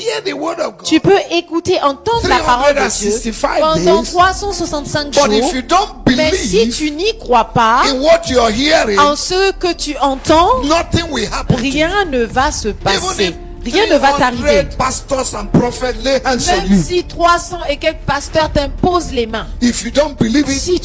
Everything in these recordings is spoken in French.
hear the word of God. Tu peux écouter, entendre la parole de Dieu 365 pendant days. 365 But if jours. you don't Mais si believe tu n'y crois pas in what you're hearing, en ce que tu entends, nothing will happen to you. rien ne va se Even passer. if Rien ne va t'arriver. 300 pastors and prophets lay hands on Même you. si 300 et quelques pasteurs t'imposent les mains, If you don't believe it, si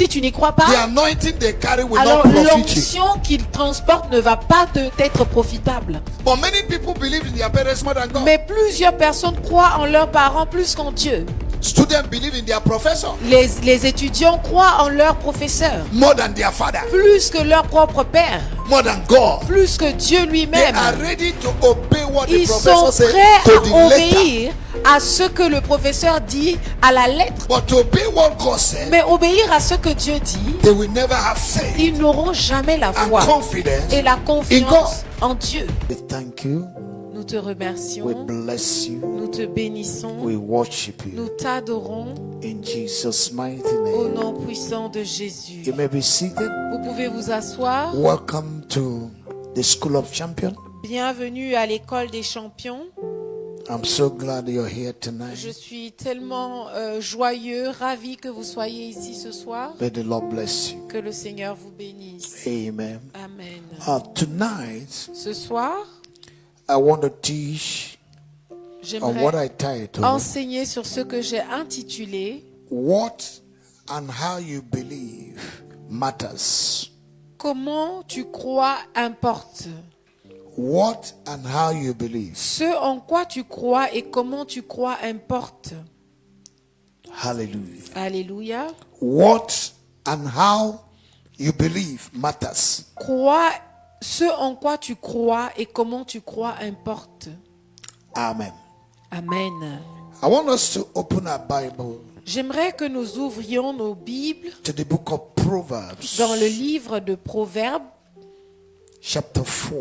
tu n'y crois the pas, anointing they carry will alors not profit you. l'onction qu'ils transportent ne va pas t'être profitable. But many people believe in their parents more than God. Mais plusieurs personnes croient en leurs parents plus qu'en Dieu. Students believe in their professor Les étudiants croient en leurs professeurs more than their father, plus que leur propre père, more than God. plus que Dieu They lui-même. are ready to obey what the Ils sont professor says prêts to à the letter. obéir à ce que le professeur dit à la lettre. But to obey what God said, Mais obéir à ce que Dieu dit, they will never have faith ils n'auront jamais la and foi confidence. et la confiance en Dieu. We thank you. Nous te We remercions, bless you. nous te bénissons, We worship nous you. t'adorons In Jesus' mighty au name. nom puissant de Jésus. You may be seated. Vous pouvez vous asseoir. Welcome to the School of Champions. Bienvenue à l'école des champions. I'm so glad you're here tonight. Je suis tellement joyeux, ravi que vous soyez ici ce soir. May the Lord bless you. Que le Seigneur vous bénisse. Amen. Amen. Tonight, Ce soir, I want to teach on what j'aimerais I titled enseigner sur ce que j'ai intitulé What and How You Believe Matters. Comment tu crois importe. What and how you believe. Ce en quoi tu crois et comment tu crois importe. Hallelujah. Alléluia. What and how you believe matters. Ce en quoi tu crois et comment tu crois importe. Amen. Amen. I want us to open our Bible J'aimerais que nous ouvrions nos Bibles to the book of Proverbs, dans le livre de Proverbes, chapter 4.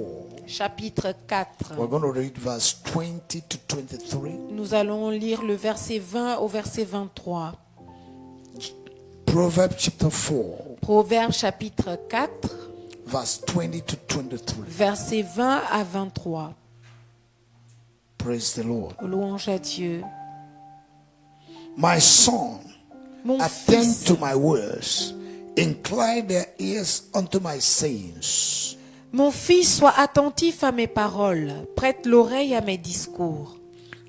chapitre 4. We're going to read verse 20 to 23. Nous allons lire le verset 20 au verset 23. Proverbs chapter 4, Proverbes chapitre 4, verse 20 to 23. verset 20 à 23. Praise the Lord. Louange à Dieu. My son, Mon attend fils, to my words. Incline their ears unto my sayings. mon fils, sois attentif à mes paroles. Prête l'oreille à mes discours.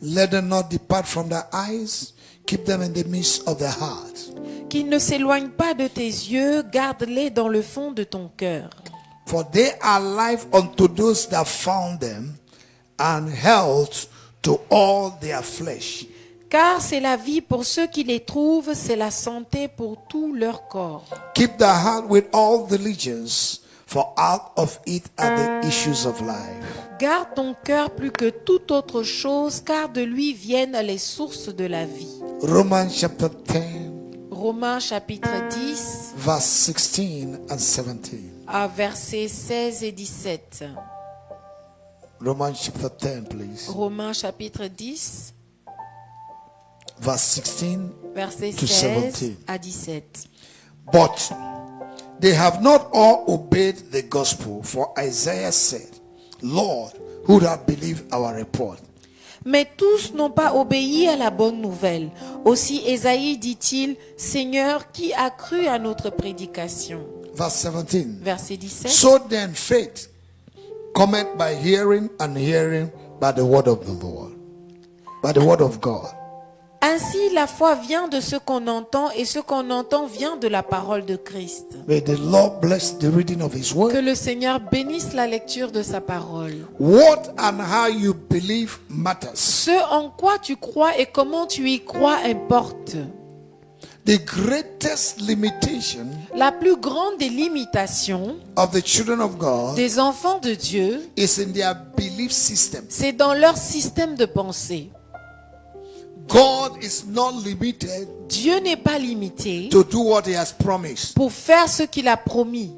Let them not depart from thy eyes. Keep them in the midst of their heart. Qu'ils ne s'éloignent pas de tes yeux, garde-les dans le fond de ton cœur. For they are life unto those that found them, and health to all their flesh. Car c'est la vie pour ceux qui les trouvent, c'est la santé pour tout leur corps. Keep thy heart with all diligence, for out of it are the issues of life. Garde ton cœur plus que toute autre chose, car de lui viennent les sources de la vie. Romans chapter 10, Romains chapitre 10, verse 16 and 17. à versets 16 et 17. Romans chapter 10, please. Romains chapitre 10, Verse 16 versets to 16 17. à 17. But they have not all obeyed the gospel, for Isaiah said, Lord, who have believed our report? Mais tous n'ont pas obéi à la bonne nouvelle. Aussi Ésaïe dit-il, Seigneur, qui a cru à notre prédication? Verse 17. Verset 17. So then faith cometh by hearing, and hearing by the word of the Lord, by the word of God. Ainsi, la foi vient de ce qu'on entend et ce qu'on entend vient de la parole de Christ. May the Lord bless the reading of his Que word. le Seigneur bénisse la lecture de sa parole. What and how you believe matters. Ce en quoi tu crois et comment tu y crois importe. The greatest limitation La plus grande des limitations of the children of God des enfants de Dieu, is in their belief system. c'est dans leur système de pensée. God is not limited Dieu n'est pas limité to do what he has promised. pour faire ce qu'il a promis.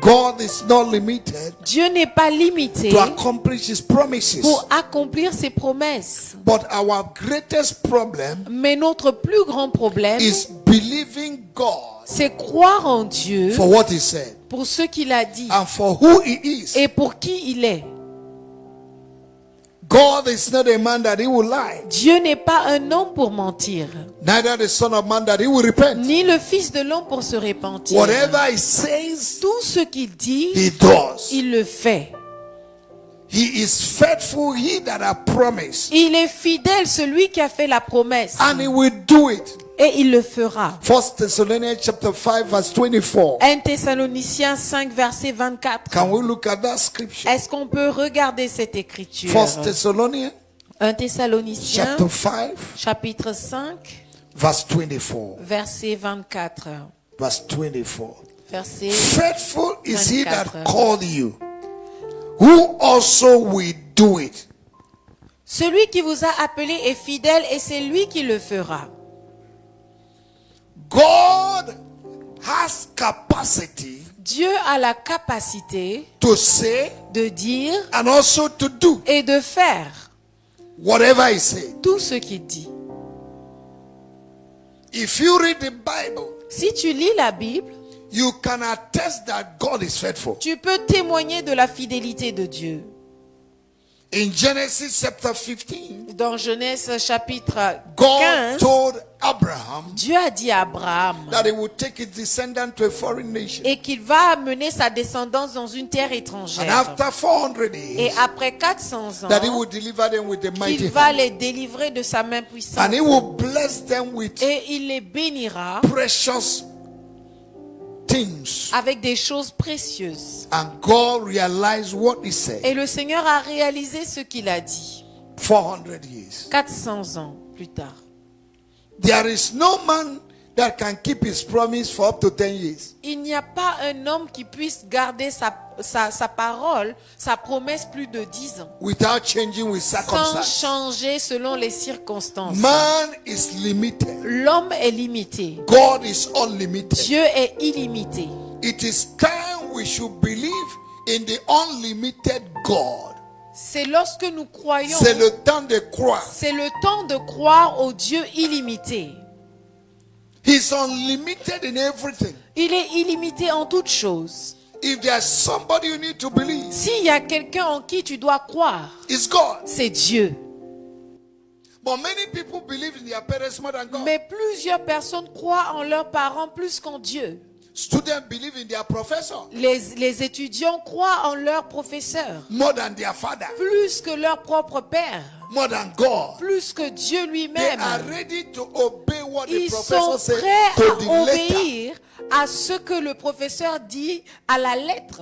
God is not limited Dieu n'est pas limité to accomplish his promises. pour accomplir ses promesses. But our greatest problem Mais notre plus grand problème, is believing God c'est croire en Dieu for what he said pour ce qu'il a dit and for who he is. et pour qui il est. God is not a man that he will lie, Dieu n'est pas un homme pour mentir, neither the son of man that he will repent. ni le fils de l'homme pour se repentir. Whatever he says, Tout ce qu'il dit, he does. il le fait. He is faithful, he that hath promised, Il est fidèle, celui qui a fait la promesse, and he will do it. et il le fera. 1 Thessalonians chapter 5 verse 24. 1 Thessaloniciens 5, verset 24. Can we look at that scripture? Est-ce qu'on peut regarder cette écriture? 1 Thessalonians 1 Thessaloniciens, chapter 5 chapitre 5, verse 24. verset 24. Verse 24. Verset Faithful is he that 24. called you, who also will do it. Celui qui vous a appelé est fidèle et c'est lui qui le fera. God has capacity Dieu a la capacité to say de dire and also to do et de faire whatever he said. tout ce qu'il dit. If you read the Bible, Si tu lis la Bible, you can attest that God is faithful. tu peux témoigner de la fidélité de Dieu. In Genesis chapter 15, Dans Genèse chapitre God 15, told Abraham Dieu a dit à Abraham that he would take his descendant to a foreign nation. et qu'il va amener sa descendance dans une terre And étrangère. after 400 Et days, après 400 that he ans, would deliver them with a mighty il va hand. les délivrer de sa main puissante. And he will bless them with Et il les bénira precious things. avec des choses précieuses. And God realized what he Et said le Seigneur a réalisé ce qu'il a dit 400 years. 400 ans plus tard. There is no man that can keep his promise for up to 10 years. Il n'y a pas un homme qui puisse garder sa parole, sa promesse plus de 10 ans, Without changing with sans circumstances. changer selon les circonstances. Man is limited. L'homme est limité. God is unlimited. Dieu est illimité. It is time we should believe in the unlimited God. C'est lorsque nous croyons, C'est le temps de croire. c'est le temps de croire au Dieu illimité. He's unlimited in everything. Il est illimité en toutes choses. If there's somebody you need to believe, S'il y a quelqu'un en qui tu dois croire, it's God. c'est Dieu. But many people believe in their parents more than God. Mais plusieurs personnes croient en leurs parents plus qu'en Dieu. Students believe in their professor Les étudiants croient en leurs professeurs more than their father, plus que leur propre père, more than God. plus que Dieu They lui-même. are ready to obey what the Ils professor sont said prêts to à the letter. obéir à ce que le professeur dit à la lettre.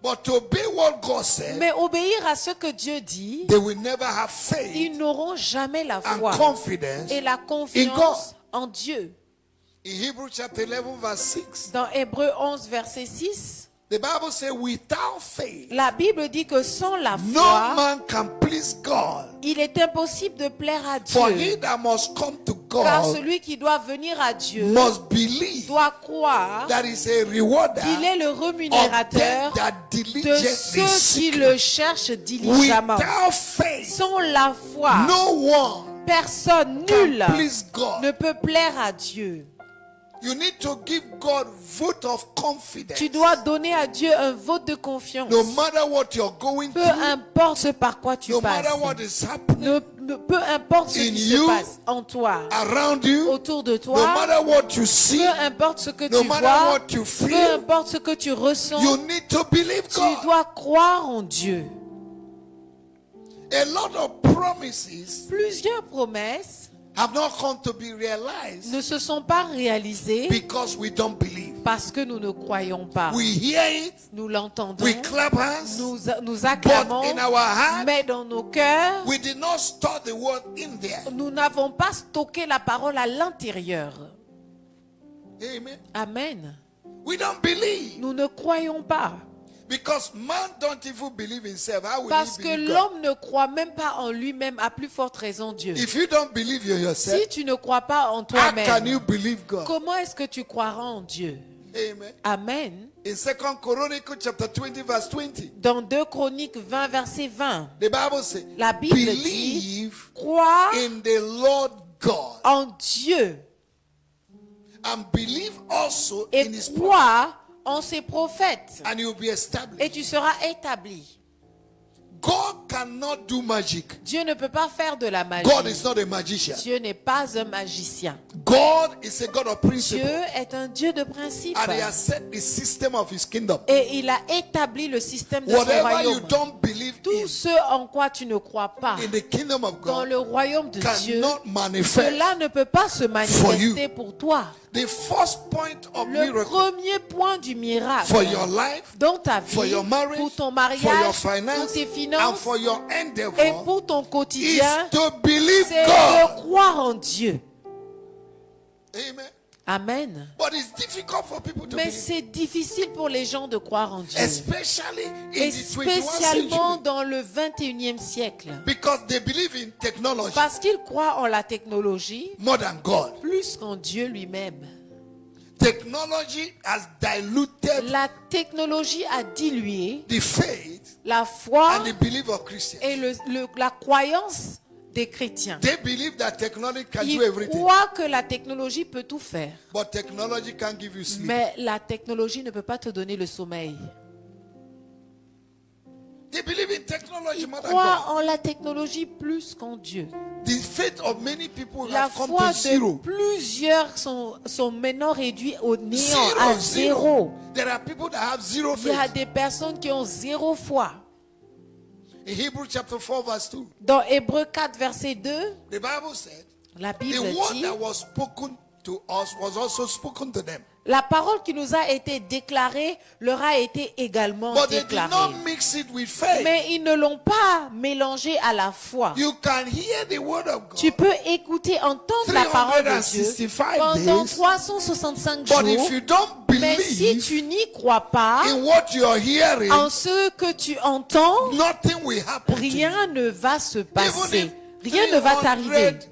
But to obey what God said, Mais obéir à ce que Dieu dit, they will never have faith ils n'auront jamais la and foi confidence. et la in God. confiance en Dieu. In Hebrews chapter 11 verse 6, Dans Hébreux 11, verset 6, the Bible says, without faith, la Bible dit que sans la no foi, man can please God. il est impossible de plaire à For he Dieu. that must come to Car God celui qui doit venir à Dieu must believe doit croire that is a rewarder qu'il est le of them rémunérateur that de diligently ceux qui seek le him. cherchent diligemment. Without faith, Sans la foi, no one personne, can nul, please God. ne peut plaire à Dieu. You need to give God vote of confidence. Tu dois donner à Dieu un vote de confiance. No matter what you're going Peu through, importe ce par quoi tu no passes. matter what is happening Peu importe ce in qui se you, passe en toi, around you, autour de no toi, matter what you see, peu importe ce que no tu matter vois, what you peu feel, importe ce que tu ressens, you need to believe tu God. dois croire en Dieu. A lot of promises Plusieurs promesses have not come to be realized ne se sont pas réalisées because we don't believe. parce que nous ne croyons pas. We hear it, Nous l'entendons, we clap hands, nous acclamons, but in our heart, mais dans nos cœurs, we did not store the word in there. nous n'avons pas stocké la parole à l'intérieur. Amen. Amen. We don't believe Nous ne croyons pas. because man don't even believe himself. How will Parce he que believe God? l'homme ne croit même pas en lui-même, à plus forte raison Dieu. If you don't believe in yourself, Si tu ne crois pas en how can you toi-même, believe God? comment est-ce que tu croiras en Dieu? Amen. Amen. In 2 Chronicles chapter 20 verse 20, Dans 2 Chroniques 20, verset 20, the Bible says, la Bible dit, believe crois in the Lord God en Dieu and believe also et in his prophets, crois en ses prophètes and you will be et established. tu seras établi. God cannot do magic. Dieu ne peut pas faire de la magie. God is not a magician. Dieu n'est pas un magicien. God is a God of Dieu principle. est un Dieu de principe. And he has set the system of his kingdom. Et il a établi le système de son Whatever you royaume. don't believe Tout in, ce en quoi tu ne crois pas in the kingdom of dans God, le royaume de Dieu, cannot manifest. cela ne peut pas se manifester pour toi. The first point of Le miracle premier point du miracle for your life, dans ta for vie, your marriage, pour ton for your mariage, pour finance, tes and finances for your et endeavor pour ton is quotidien, to believe c'est God. de croire en Dieu. Amen. Amen. But it's difficult for people to Mais believe, c'est difficile pour les gens de croire en Dieu. especially in Et the 21st spécialement century, dans le 21e siècle. because they believe in technology Parce qu'ils croient en la technologie more than God. plus qu'en Dieu lui-même. Technology has diluted La technologie a dilué the faith la foi and the belief of Christians. et la croyance des chrétiens. They believe that technology can do Ils everything, croient que la technologie peut tout faire. but technology can't give you sleep. Mais la technologie ne peut pas te donner le sommeil. They believe in technology more than Crois God. en la technologie plus qu'en Dieu. The faith of many people La have come foi to zero. de plusieurs sont maintenant réduits au néant, Zero, à zero. zéro. There are people that have zero Il y a faith. des personnes qui ont zéro foi. In Hebrews chapter 4 verse 2, Dans Hébreux 4, verset 2, the Bible said, la the Bible word dit, that was spoken to us was also spoken to them. la parole qui nous a été déclarée leur a été également But they did déclarée. not mix it with faith. Mais ils ne l'ont pas mélangée à la foi. You can hear the word of God. Tu peux écouter, entendre la parole de Dieu 365 pendant days. 365 But jours. if you don't Mais si believe tu n'y crois pas in what you're hearing, en ce que tu entends, nothing will happen to you. rien ne va se Even passer. if Rien ne va t'arriver. 300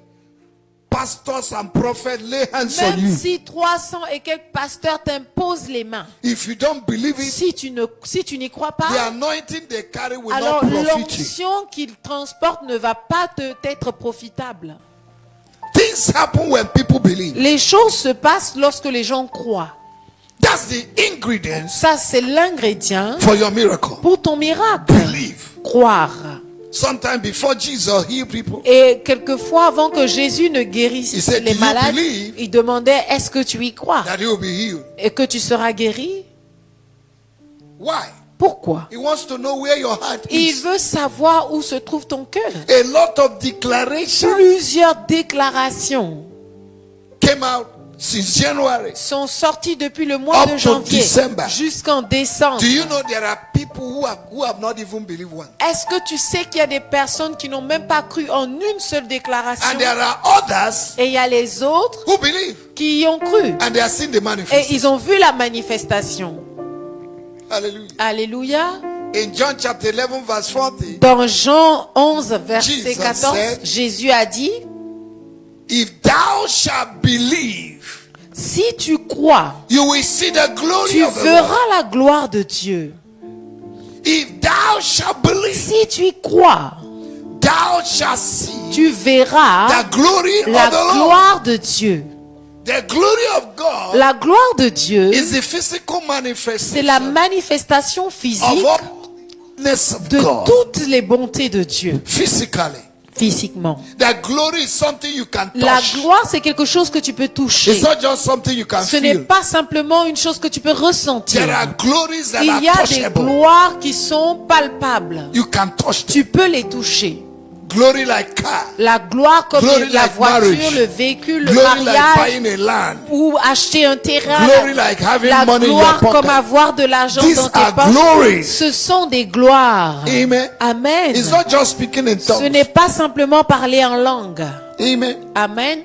pastors and prophets lay hands on Même you, si 300 et quelques pasteurs t'imposent les mains, if you don't believe it, si tu n'y crois the pas, anointing they carry will alors not profit you. l'onction qu'ils transportent ne va pas t'être profitable. Things happen when people believe. Les choses se passent lorsque les gens croient. That's the ingredients Ça, c'est l'ingrédient for your miracle. pour ton miracle. Believe. Croire. Sometime before Jesus healed people, Et quelquefois, avant que Jésus ne He guérisse said, les "Do you malades, believe il demandait, est-ce que tu y crois that he will be healed. et que tu seras guéri? Why? Pourquoi? He wants to know where your heart Il is. veut savoir où se trouve ton cœur. A lot of declarations Plusieurs déclarations came out since January. sont sorties depuis le mois Up de to janvier December. jusqu'en décembre. Do you know there are people who have not even believed one? Est-ce que tu sais qu'il y a des personnes qui n'ont même pas cru en une seule déclaration? And there are others Et il y a les autres who believe qui y ont cru. and they are seeing the Et manifestation. ils ont vu la manifestation. Hallelujah. Alléluia. In John chapter 11 verse 40, Dans Jean 11, verset Jesus 14, said, Jésus a dit, if thou shalt believe, si tu crois, you will see the glory tu of the Lord. verras la gloire de Dieu. If thou shalt believe, Si tu y crois, thou shalt see tu verras the glory la of the Lord. gloire de Dieu. The glory of God La gloire de Dieu, is the physical c'est la manifestation manifestation of physique allness of de God. toutes les bontés de Dieu, Physically. physiquement. The glory is something you can La touch. gloire, c'est quelque chose que tu peux toucher. It's not just something you can Ce n'est feel. pas simplement une chose que tu peux ressentir. There are glories that Il y are a des touchable. gloires qui sont palpables. You can touch them. Tu peux les toucher. Glory like car. La gloire comme Glory la like voiture, marriage. le véhicule, le Glory like mariage buying a land. ou acheter un terrain. Glory like having La money in your gloire pocket. comme avoir de l'argent These dans tes are poches. glories. Ce sont des gloires. Amen. Amen. It's not just speaking in Ce tongues. n'est pas simplement parler en langue. Amen. Amen.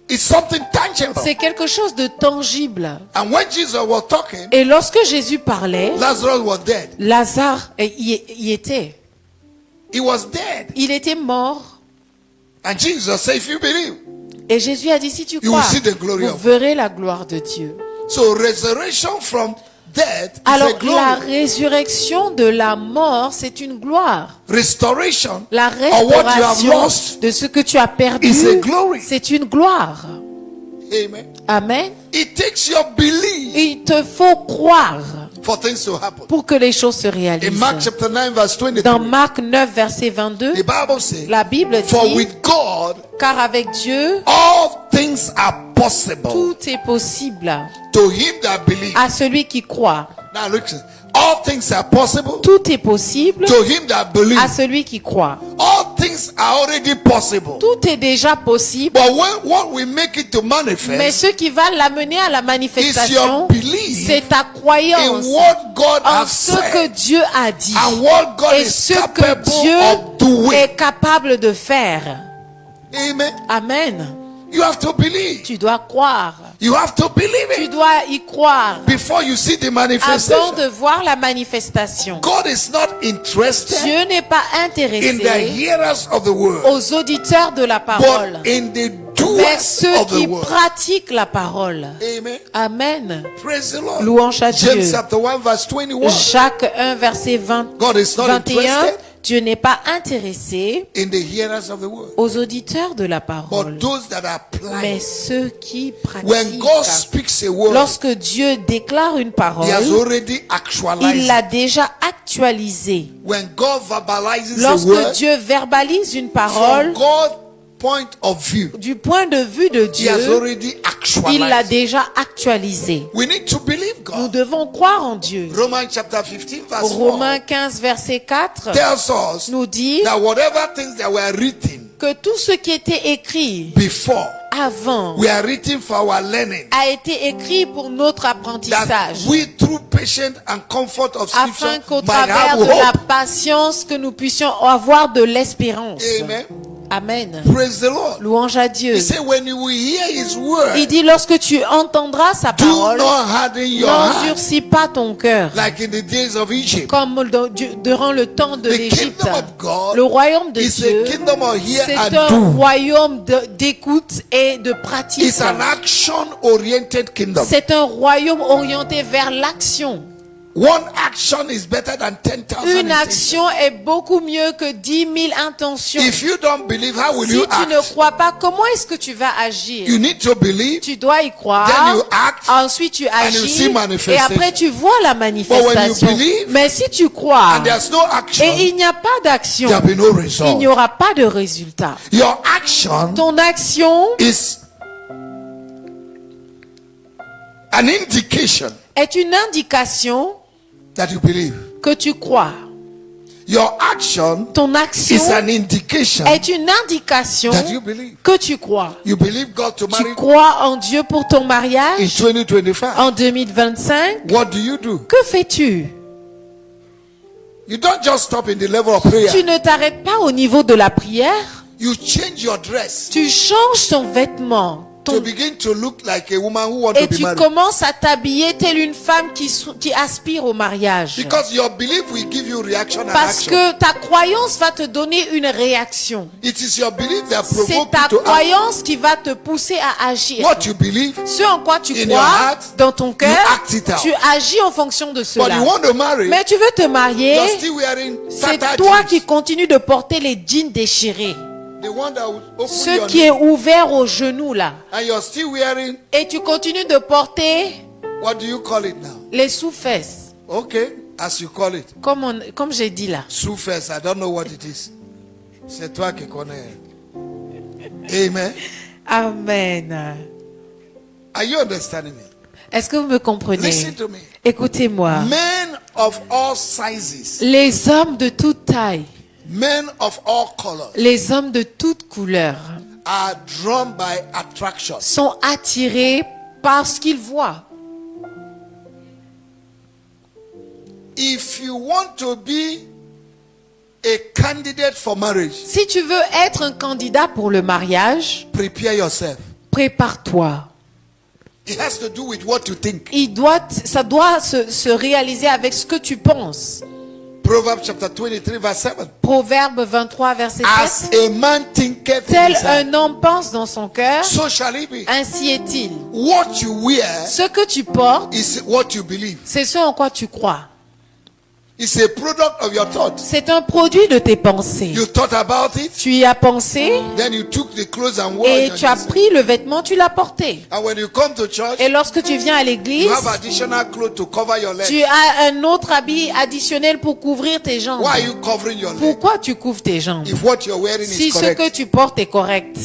It's something tangible. C'est quelque chose de tangible. And when Jesus was talking, Et lorsque Jésus parlait, Lazarus was dead. Lazare y était. He was dead. Il était mort. And Jesus said, if you believe. Et Jésus a dit, si tu You crois, will see the glory vous of God. verrez la gloire de Dieu. So resurrection from death is a Alors, la glory. résurrection de la mort, c'est une gloire. Restoration La of what you have restauration lost de ce que tu as perdu, is a glory. c'est une gloire. Amen. Amen. It takes your belief Il te faut croire for things to happen. pour que les choses se In réalisent. Mark chapter 9 verse 23, Dans Marc 9, verset 22, the Bible says, la Bible for dit, with God car avec Dieu, all things are possible tout est possible to him that believes. à celui qui croit. Now listen, all things are possible Tout est possible to him that à believes. celui qui croit. All things are already possible. Tout est déjà possible, But when what we make it to mais manifest ce qui va l'amener à la is manifestation, your belief c'est ta in croyance what God en has ce que said Dieu a dit and what God et is ce que capable Dieu of doing. est capable de faire. Amen. Amen. You have to believe. Tu dois croire. You have to believe Tu it dois y croire before you see the avant manifestation. de voir la manifestation. God is not interested Dieu n'est pas in the intéressé hearers of the word, aux auditeurs de la parole, but in the mais doers ceux of the qui word. pratiquent la parole. Amen. Amen. Praise the Lord. Louange à James Dieu. chapter 1 verse 21. Jacques 1, verset 20, God is not 21. interested Dieu n'est pas intéressé in the hearers of the word, aux auditeurs de la parole, but those that mais apply. ceux qui When pratiquent. God speaks a word, Lorsque Dieu déclare une parole, He has already il actualized. l'a déjà actualisée. When God verbalizes a Lorsque word, Dieu verbalise une from parole, God's point of view, du point de vue de He has Dieu, already il l'a actualized. déjà actualisée. We need to believe Nous God. devons croire en Dieu. Romans chapter 15 verse 4 Romains 15, verset 4 tells us nous dit that whatever things that were written que tout ce qui était écrit before avant were written for our learning, a été écrit pour notre that apprentissage, we through patience and comfort of afin scripture qu'au might travers have de la hope. patience que nous puissions avoir de l'espérance. Amen. Amen. Praise the Lord. Louange à Dieu. He said when you will hear His word, Il dit lorsque tu entendras sa do parole, not harden your heart n'endurcis pas ton cœur, like in the days of Egypt. comme durant le temps de The l'Égypte. kingdom of God Le royaume de is Dieu, a kingdom of hear c'est and un do. royaume d'écoute et de pratique. It's an action-oriented kingdom. C'est un royaume orienté vers l'action. One action is better than 10,000 Une action est beaucoup mieux que 10 000 intentions. If you don't believe, how will Si you tu ne act? crois pas, comment est-ce que tu vas agir? You need to believe. Tu dois y croire. Then you act, Ensuite, tu you agis. see Et manifestation. après, tu vois la manifestation. believe, Mais si tu crois And there's no action, et il n'y a pas d'action, there will be no il result. n'y aura pas de résultat. Your action Ton action is an indication est une indication that you believe. que tu crois. Your action Ton action is an indication est une indication that you believe. que tu crois. You believe God to Tu marry crois en Dieu pour ton in mariage 2025. en 2025. What do you do? Que fais-tu? You don't just stop in the level of prayer. Tu ne t'arrêtes pas au niveau de la prière. You change your dress Tu changes ton vêtement. to begin to look like a woman who wants Et to be tu married. commences à t'habiller telle une femme qui aspire au mariage. Because your belief will give you reaction and Parce action. que ta croyance va te donner une réaction. It is your belief that C'est provokes ta you to act. croyance qui va te pousser à agir. What you believe, Ce en quoi tu in crois your heart, dans ton cœur, act it out. tu agis en fonction de but cela. you want to marry, Mais tu veux te marier, you're still wearing c'est tattered toi jeans. qui continues de porter les jeans déchirés. The one that will open Ce your qui knee. est ouvert aux genoux là. And you're still wearing, Et tu continues de porter what do you call it now? les sous-fesses. Okay, as you call it. Comme j'ai dit là. Sous-fesse, I don't know what it is. C'est toi qui connais. Amen. Amen. Are you understanding me? Est-ce que vous me comprenez? Listen to me. Écoutez-moi. Men of all sizes, Les hommes de toute taille, men of all colors les hommes de toute couleur are drawn by attraction. sont attirés par ce qu'ils voient. If you want to be a candidate for marriage, Si tu veux être un candidat pour le mariage, prepare yourself. prépare-toi. It has to do with what you think. Ça doit se réaliser avec ce que tu penses. Proverbs chapter 23 verse 7. Proverbe 23, verset As 7. a man thinketh in Tel his heart, un homme pense dans son cœur, so shall he be. ainsi est-il. What you wear Ce que tu portes, is what you believe. c'est ce en quoi tu crois. It's a product of your thought. C'est un produit de tes pensées. You thought about it, Tu y as pensé then you took the clothes and wore et it. tu as pris le vêtement, tu l'as porté. And when you come to church, Et lorsque tu viens à you l'église, have additional clothes to cover your legs. tu as un autre habit additionnel pour couvrir tes jambes. Why are you covering your legs? Pourquoi tu couvres tes jambes? If what you're wearing Si is ce correct. que tu portes est correct.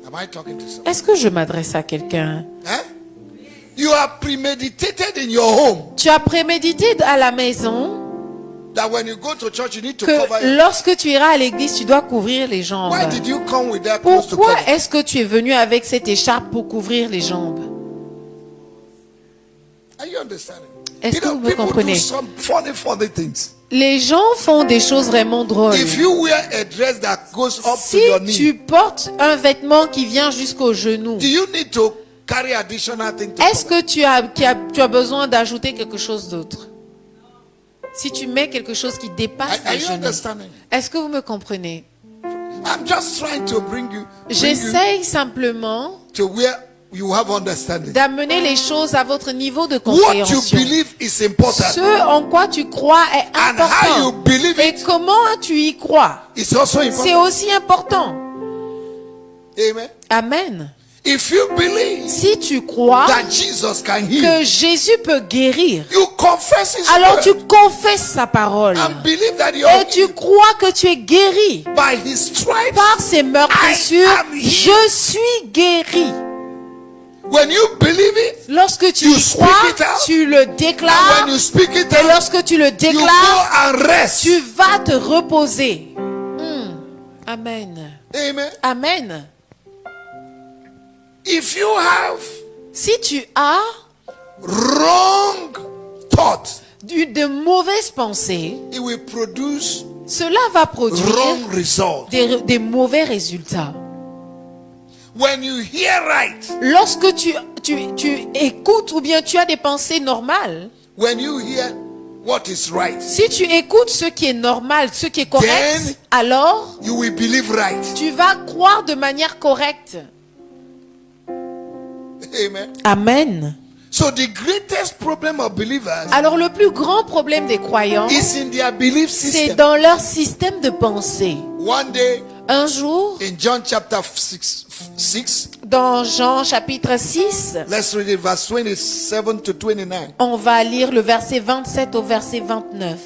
Am I talking to someone? Est-ce que je m'adresse à quelqu'un? Huh? You are premeditated in your home Tu as prémédité à la maison that when you go to church, you need to cover que your. lorsque tu iras à l'église, tu dois couvrir les jambes. Why did you come with that clothes to Pourquoi cover? est-ce que tu es venu avec cette écharpe pour couvrir les jambes? Are you understanding? Est-ce que vous me People do comprenez? some funny things. Les gens font des choses vraiment drôles. If you wear a dress that goes up Si to your knee, tu portes un vêtement qui vient jusqu'au genou, do you need to carry additional things to est-ce cover? que tu as besoin d'ajouter quelque chose d'autre? Si tu mets quelque chose qui dépasse Are les you genoux, understanding? est-ce que vous me comprenez? I'm just trying to bring you J'essaye simplement to where you have understanding. d'amener les choses à votre niveau de What you compréhension. believe is important. Ce en quoi tu crois est And how you important. believe Et it comment tu y crois, is also c'est important. aussi important. Amen. Amen. If you believe Si tu crois that Jesus can heal, que Jésus peut guérir, you confess His alors word tu confesses sa parole. and believe that you're Et tu healed crois que tu es guéri. by His stripes. Par ses meurtrissures, am healed. je suis guéri. When you believe it, Lorsque tu You y speak crois, it out. tu le and déclares. when you speak it Et out, lorsque tu le you go déclares, and rest. tu vas te reposer. Amen. Amen. Amen. If you have Si tu as wrong thought, de mauvaises pensées, it will produce cela va produire wrong result. des mauvais résultats. When you hear right, Lorsque tu écoutes ou bien tu as des pensées normales, when you hear what is right, si tu écoutes ce qui est normal, ce qui est correct, Then- alors you will believe right. tu vas croire de manière correcte. Amen. Amen. So the greatest problem of believers Alors le plus grand problème des croyants, is in their belief c'est system. dans leur système de pensée. One day Un jour, in John chapter 6, dans Jean chapitre 6, let's read it, verse 27 to 29. on va lire le verset 27 au verset 29.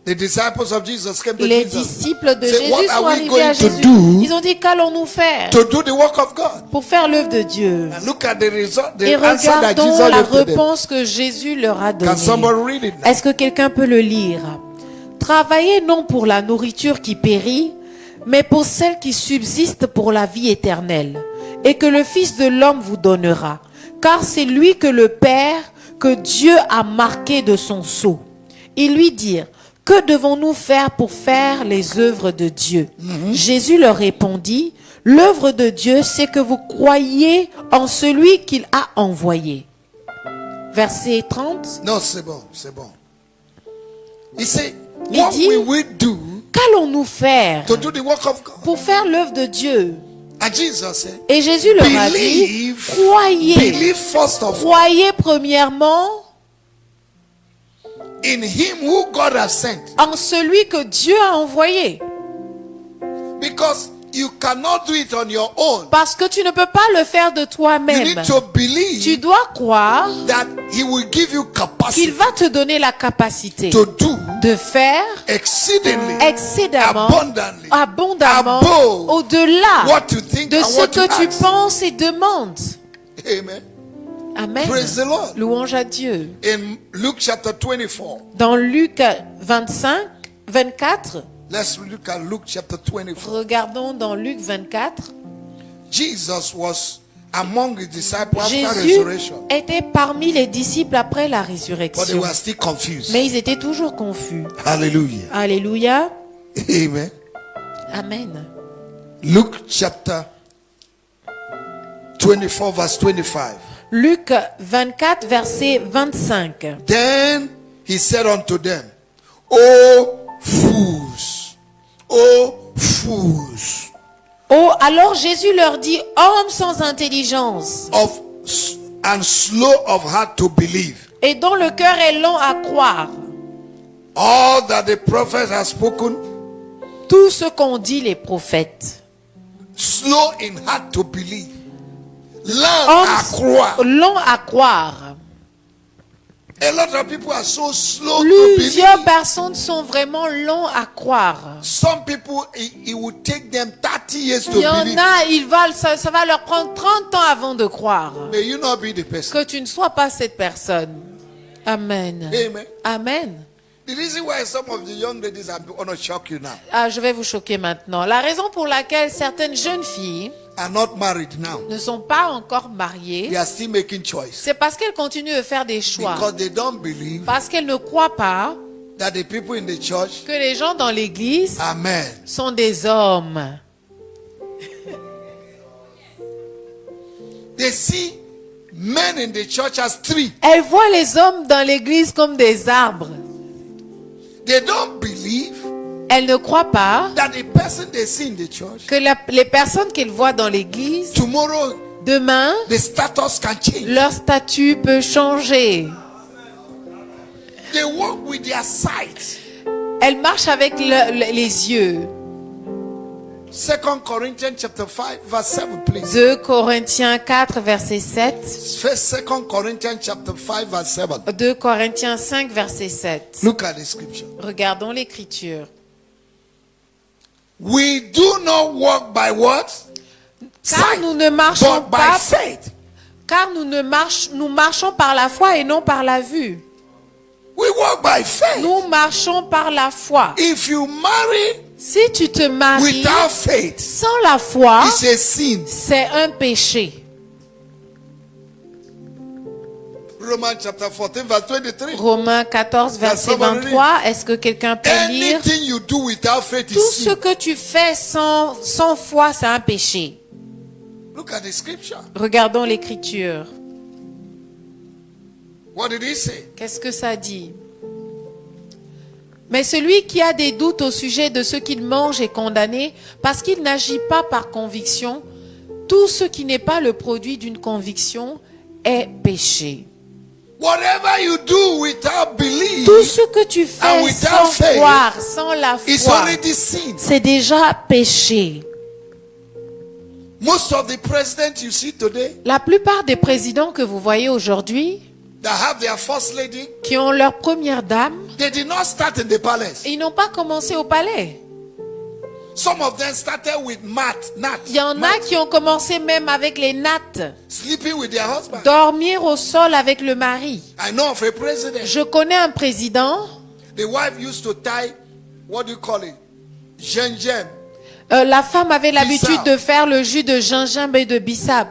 The disciples of Jesus came to Les Jesus. disciples de Say, Jésus what sont are we arrivés going à to Jésus. do Ils ont dit, qu'allons-nous faire to do the work of God? pour faire l'œuvre de Dieu? And look at the result, the Et answer that regardons Jesus la gave to them. réponse que Jésus leur a Can donnée. somebody read it now? Est-ce que quelqu'un peut le lire? Travaillez non pour la nourriture qui périt, mais pour celle qui subsiste pour la vie éternelle, et que le Fils de l'homme vous donnera. Car c'est lui que le Père, que Dieu a marqué de son sceau. Ils lui dirent, que devons-nous faire pour faire les œuvres de Dieu? Jésus leur répondit, l'œuvre de Dieu, c'est que vous croyiez en celui qu'il a envoyé. Verset 30. No, c'est bon, c'est bon. He said, Il what dit- we will do Qu'allons-nous faire to do the work of God? pour faire l'œuvre de Dieu? And Jesus said, Et Jésus leur a dit, believe, croyez, believe first of all croyez premièrement in Him who God has sent. en celui que Dieu a envoyé. Because you cannot do it on your own. Parce que tu ne peux pas le faire de You toi-même. need to Tu believe dois croire that He will give you qu'il capacity va te donner la capacité to do de faire exceedingly, excédemment, abundantly, abondamment, above au-delà what you think de and ce what you que tu ask. penses et demandes. Amen. Amen. Praise the Lord. Louange à Dieu. In Luke chapter 24, Dans Luc 24, let's look at Luke chapter 24. regardons dans Luc 24. Jesus was among his disciples after Jésus resurrection, était parmi les disciples après la but they résurrection. were still confused. Mais ils étaient toujours confus. Hallelujah. Alléluia. Amen. Amen. Luke chapter 24, verse 25. Luc 24, verset 25. Then he said unto them, O fools, O fools, Oh, alors Jésus leur dit, hommes sans intelligence and slow of heart to believe et dont le cœur est long à croire. All that the prophets have spoken, Tout ce qu'ont dit les prophètes. slow in heart to believe. Lent à croire. Long à croire. A lot of people are so slow to Plusieurs believe. personnes sont vraiment longs à croire. Some people, it will take them 30 years to Il y en believe. a, ça va leur prendre 30 ans avant de croire. May you not be the person. Que tu ne sois pas cette personne. Amen. Amen. Amen. The reason why some of the young ladies are going to shock you now Ah, je vais vous choquer maintenant. La raison pour laquelle certaines jeunes filles are not married now. ne sont pas encore mariées, They are still making choice c'est parce qu'elles continuent de faire des choix. because they don't believe Parce qu'elles ne croient pas that the people in the church, que les gens dans l'église amen, sont des hommes. they see men in the church as trees. Elles voient les hommes dans l'église comme des arbres. They don't believe Elles ne croient pas that the person they see in the church, que les personnes qu'elles voient dans l'église, tomorrow demain, the status can change. leur statut peut changer. They walk with their sight. Elles marchent avec les yeux. 2 Corinthians chapter 5 verse 7, please. 2 Corinthiens 4, verset 7. First 2 Corinthians chapter 5 verse 7. 2 Corinthiens 5, verset 7. Look at the scripture. Regardons l'écriture. We do not walk by what? Car nous ne marchons but by pas, faith. car nous marchons par la foi et non par la vue. We walk by faith. Nous marchons par la foi. If you marry Si tu te maries without faith, sans la foi, it's a sin. c'est un péché. Romans chapter 14 verse 23. Romains 14, verset 23. Est-ce que quelqu'un peut lire? Anything you do without faith Tout is ce sin. que tu fais sans foi, c'est un péché. Look at the scripture. Regardons l'écriture. What did he say? Qu'est-ce que ça dit? Mais celui qui a des doutes au sujet de ce qu'il mange est condamné parce qu'il n'agit pas par conviction. Tout ce qui n'est pas le produit d'une conviction est péché. Whatever you do without belief Tout ce que tu and fais without sans faith croire, sans la is foi, already sin. c'est déjà péché. Most of the presidents you see today La plupart des présidents que vous voyez aujourd'hui, that have their first lady, qui ont leur première dame, they did not start in the palace. ils n'ont pas commencé au palais. Some of them started with Il y en a qui ont commencé même avec les nattes, sleeping with their husband. dormir au sol avec le mari. I know of a president. Je connais un président, The wife used to tie, what do you call it? Gingembre. la femme avait l'habitude Bissap. de faire le jus de gingembre et de bissap.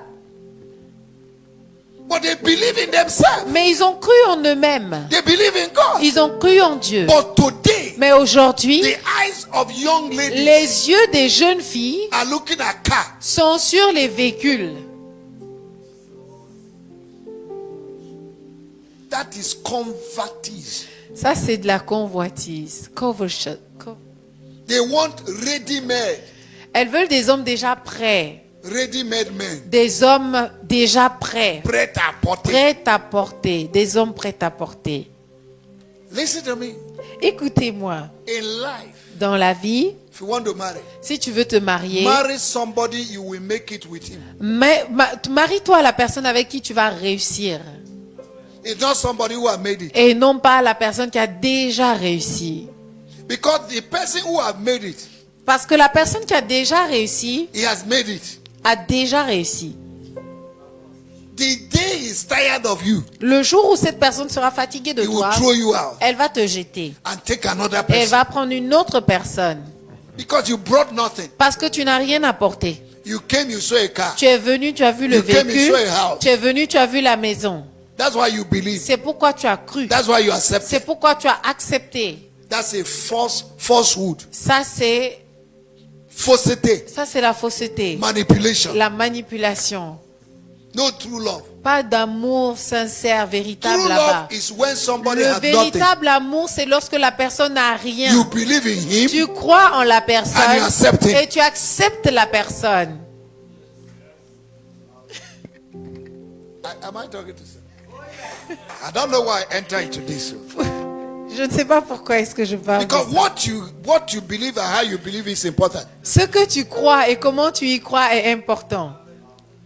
But they believe in themselves. Mais ils ont cru en eux-mêmes. They believe in God. Ils ont cru en Dieu. But today, Mais aujourd'hui, the eyes of young ladies les yeux des jeunes filles are looking at cars. sont sur les véhicules. That is convertis. Ça, c'est de la convoitise. They want ready-made. Elles veulent des hommes déjà prêts. Ready-made men. Des hommes déjà prêts. Prêt à porter. Prêts à porter. Des hommes prêts à porter. Listen to me. Écoutez-moi. In life, Dans la vie, if you want to marry, si tu veux te marier, marry somebody you will make it with him. marie-toi à la personne avec qui tu vas réussir. It's not somebody who has made it. Et non pas à la personne qui a déjà réussi. Because the person who has made it, Parce que la personne qui a déjà réussi, he has made it. a déjà réussi. The day he's tired of you, Le jour où cette personne sera fatiguée de he will toi, throw you out elle va te jeter. and take another Et elle person. va prendre une autre personne. Because you brought nothing. Parce que tu n'as rien apporté. You came, you saw a car. Tu es venu, tu as vu le You came, you véhicule. saw a house. Tu es venu, tu as vu la maison. That's why you believe. C'est pourquoi tu as cru. That's why you accept. C'est pourquoi tu as accepté. That's a falsehood. Ça, c'est Fausseté. la fausseté. Manipulation. La manipulation. No true love. Pas d'amour sincère, véritable True là-bas. love is when somebody Le has nothing. véritable amour, c'est lorsque la personne n'a rien. You believe in him. Tu crois en la And you personne accept him. et tu acceptes la personne. Am I talking to someone? I don't know why I enter into this. Je ne sais pas pourquoi est-ce que je parle de Because ça. what you believe and how you believe is important. Ce que tu crois et comment tu y crois est important.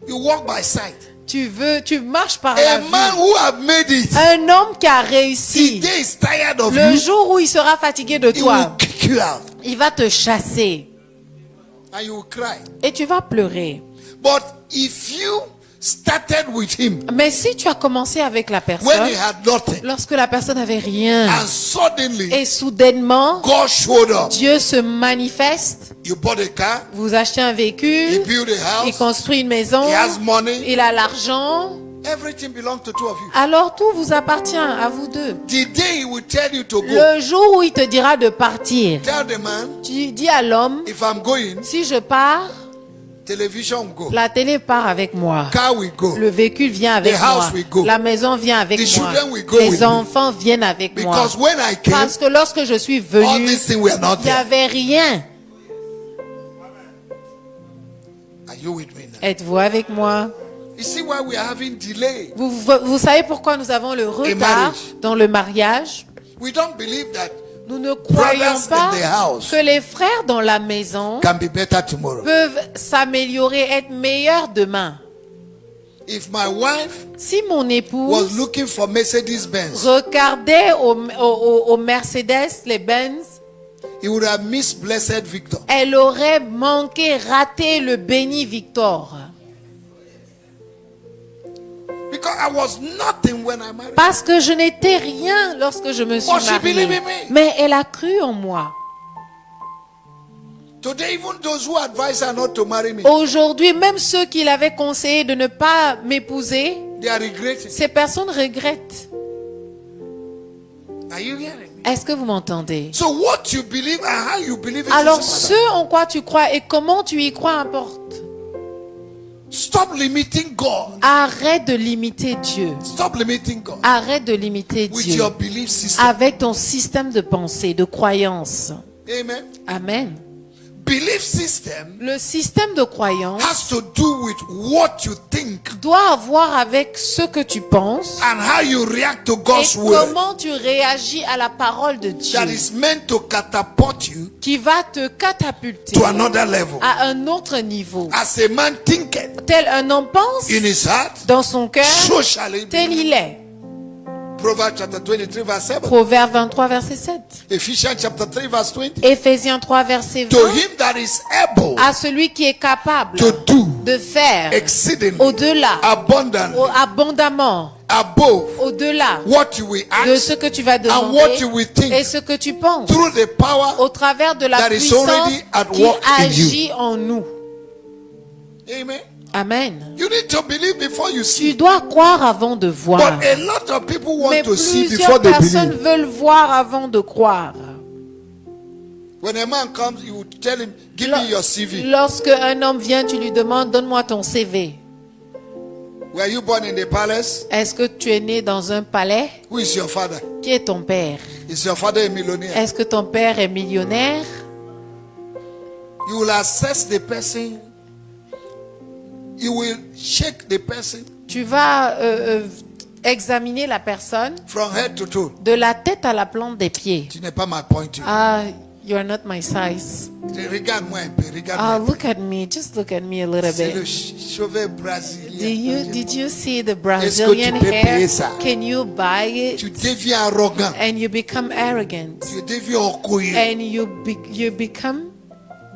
You walk by sight. Tu marches par la A man vue. who have made it, Un homme qui a the réussi, day is tired of le you, jour où il sera fatigué de he will toi, kick you out il va te chasser and you will cry. et tu vas pleurer. But if you started with him Mais si tu as commencé avec la when personne, he had nothing, lorsque la personne n'avait rien, and suddenly et soudainement, God showed up, Dieu se manifeste, you bought a car, vous achetez un he véhicule, built a il house, construit une maison, he has money, il a l'argent, everything belongs to two of you. alors tout vous appartient à vous deux. The day he will tell you to go, Le jour où il te dira de partir, tell the man, tu dis à l'homme, if I'm going, si je pars, television will go, la télé part avec moi. car will go, Le véhicule vient avec The house moi. will go. La maison vient avec The moi. children will go with Les me. enfants viennent avec moi. because when I came, Parce que lorsque je suis all venu, these things were not il n'y there. avait rien. Are you with me now? Êtes-vous avec moi? You see why we are having delay? Vous savez pourquoi nous avons le retard marriage. dans le mariage? We don't believe that Nous ne croyons brothers pas in the house que les frères dans la maison can be better tomorrow. peuvent s'améliorer, être meilleurs demain. If my wife Si mon was épouse looking for Mercedes-Benz, regardait au Mercedes, les Benz, he would have missed blessed Victor. elle aurait manqué, raté le béni Victor. Because I was nothing when I married. Parce que je n'étais rien lorsque je me suis But she believed mariée. in me. Mais elle a cru en moi. Today, even those who advise her not to marry me, Aujourd'hui, même ceux qui l'avaient conseillé de ne pas m'épouser, they are regretting. ces personnes regrettent. Are you hearing me? Est-ce que vous m'entendez? So what you believe and how you believe it Alors, is ce important. en quoi tu crois et comment tu y crois importe. Stop limiting God. Arrête de limiter Dieu. Stop limiting God Arrête de limiter with Dieu your belief system. avec ton système de pensée, de croyance. Amen. Amen. Belief system Le système de croyance has to do with what you think doit avoir avec ce que tu penses and how you react to et God's word comment tu réagis à la parole de Dieu that is meant to catapult you qui va te catapulter to another level. à un autre niveau. As a man thinketh Tel un homme pense in his heart, dans son cœur, so shall he tel be. il est. Proverbs chapter 23 verse 7. Proverbe 23, verset 7. Ephesians chapter 3 verse 20. Éphésiens 3, verset 20. To him that is able À celui qui est capable to do de faire exceedingly au-delà, abundantly abondamment, above au-delà what you will de ask ce que tu vas and what you demander will think et ce que tu penses through the power. au travers de la that is puissance already at qui work in you. agit en nous. Amen. Amen. You need to believe before you Tu see. dois croire avant de voir. But a lot of people want Mais to see plusieurs before they personnes believe. veulent voir avant de croire. When a man comes, you would tell him, give me your CV. Lorsque un homme vient, tu lui demandes, donne-moi ton CV. Were you born in the palace? Est-ce que tu es né dans un palais? Who is your father? Qui est ton père? Is your father a millionaire? Est-ce que ton père est millionnaire? You will assess the person. You will check the person Tu vas examiner la personne from head to toe. de la tête à la plante des pieds. Tu n'es pas ma point. Ah, you are not my size. Regarde-moi un peu. Ah, Regarde-moi. look at me. Just look at me a little C'est le bit. cheveu brésilien. Did you see the Est-ce que Brazilian tu peux payer hair? ça? Can you buy Tu it? deviens arrogant. And you become arrogant. Tu deviens orgueilleux. And you become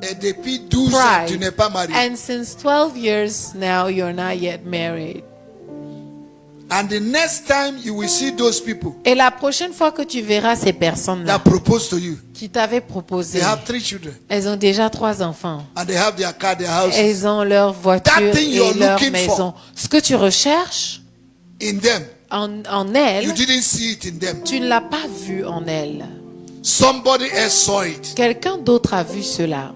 Et depuis 12 ans, pride. tu n'es pas marié. And since 12 years now, you're not yet married. And the next time you will see those people Et la prochaine fois que tu verras ces personnes-là that propose to you, qui t'avaient proposé, they have 3 children. elles ont déjà 3 enfants. And they have their car, their houses. Elles ont leur voiture That thing you're et leur looking maison. Ce que tu recherches In them. en You elles, didn't see it in them. tu ne l'as pas vu en elles. Somebody else saw it. Quelqu'un d'autre a vu cela.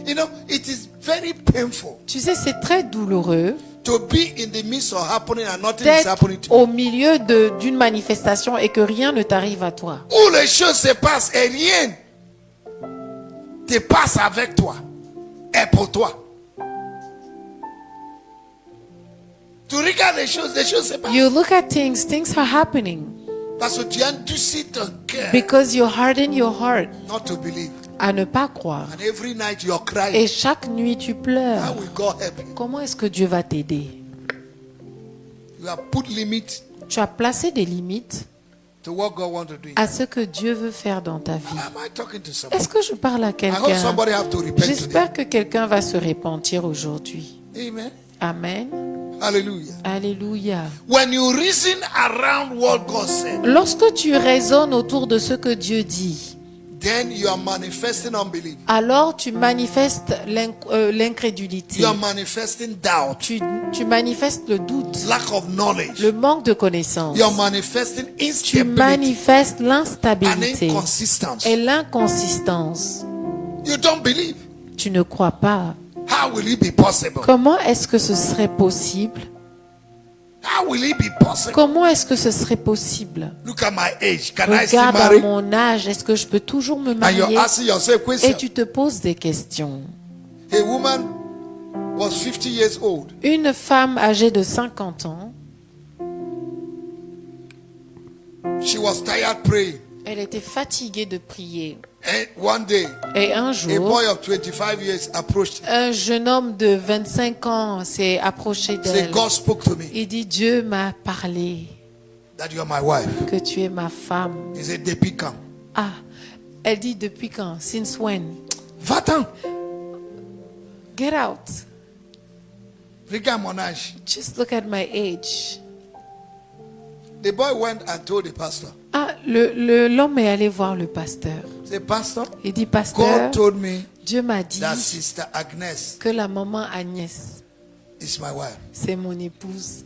You know, it is very painful Tu sais, c'est très douloureux to be in the midst of happening and nothing is d'être happening to you. au milieu d'une manifestation et que rien ne t'arrive à toi. Où les choses se passent et rien te passe avec toi et pour toi. Tu regardes les choses se passent. You look at things, things are happening. Parce que tu endurcis ton cœur Because you harden your heart not to believe. à ne pas croire. And every night you're crying. Et chaque nuit, tu How pleures. will God help you? Comment est-ce que Dieu va t'aider? You have put limits Tu as placé des limites to what God wants to do. à ce que Dieu veut faire dans ta vie. Am I talking to somebody? Est-ce que je parle à I hope quelqu'un? somebody have to repent today. J'espère que quelqu'un va se repentir aujourd'hui. Amen. Amen. Hallelujah. Alléluia. When you reason around what God said, Lorsque tu raisonnes autour de ce que Dieu dit, then you are manifesting unbelief. alors tu manifestes l'incrédulité. You are manifesting doubt, Tu manifestes le doute, lack of knowledge. le manque de connaissance. You are manifesting Tu instability manifestes and l'instabilité inconsistence. et l'inconsistance. You don't believe. Tu ne crois pas. How will it be possible? Comment est-ce que ce serait possible? How will it be possible? Comment est-ce que ce serait possible? Look at my age. Can I still Regarde à marry? mon âge, est-ce que je peux toujours me And marier? you're asking yourself Et question. tu te poses des questions. A woman was 50 years old. Une femme âgée de 50 ans, She was tired praying. elle était fatiguée de prier. And one day, Et un a jour, boy of 25 years approached her. un jeune homme de 25 ans s'est approché Said, d'elle. God spoke to me Il dit, Dieu m'a parlé that you are my wife. que tu es ma femme. He said, depuis quand? Ah, elle dit, depuis quand? Since when? Va-t'en. Get out. Regarde mon âge. Just look at my age. The boy went and told the pastor. Ah, l'homme est allé voir le pasteur. He said, Pastor, Il dit, pasteur, God told me Dieu m'a dit that Sister Agnes que la maman Agnès, is my wife. c'est mon épouse.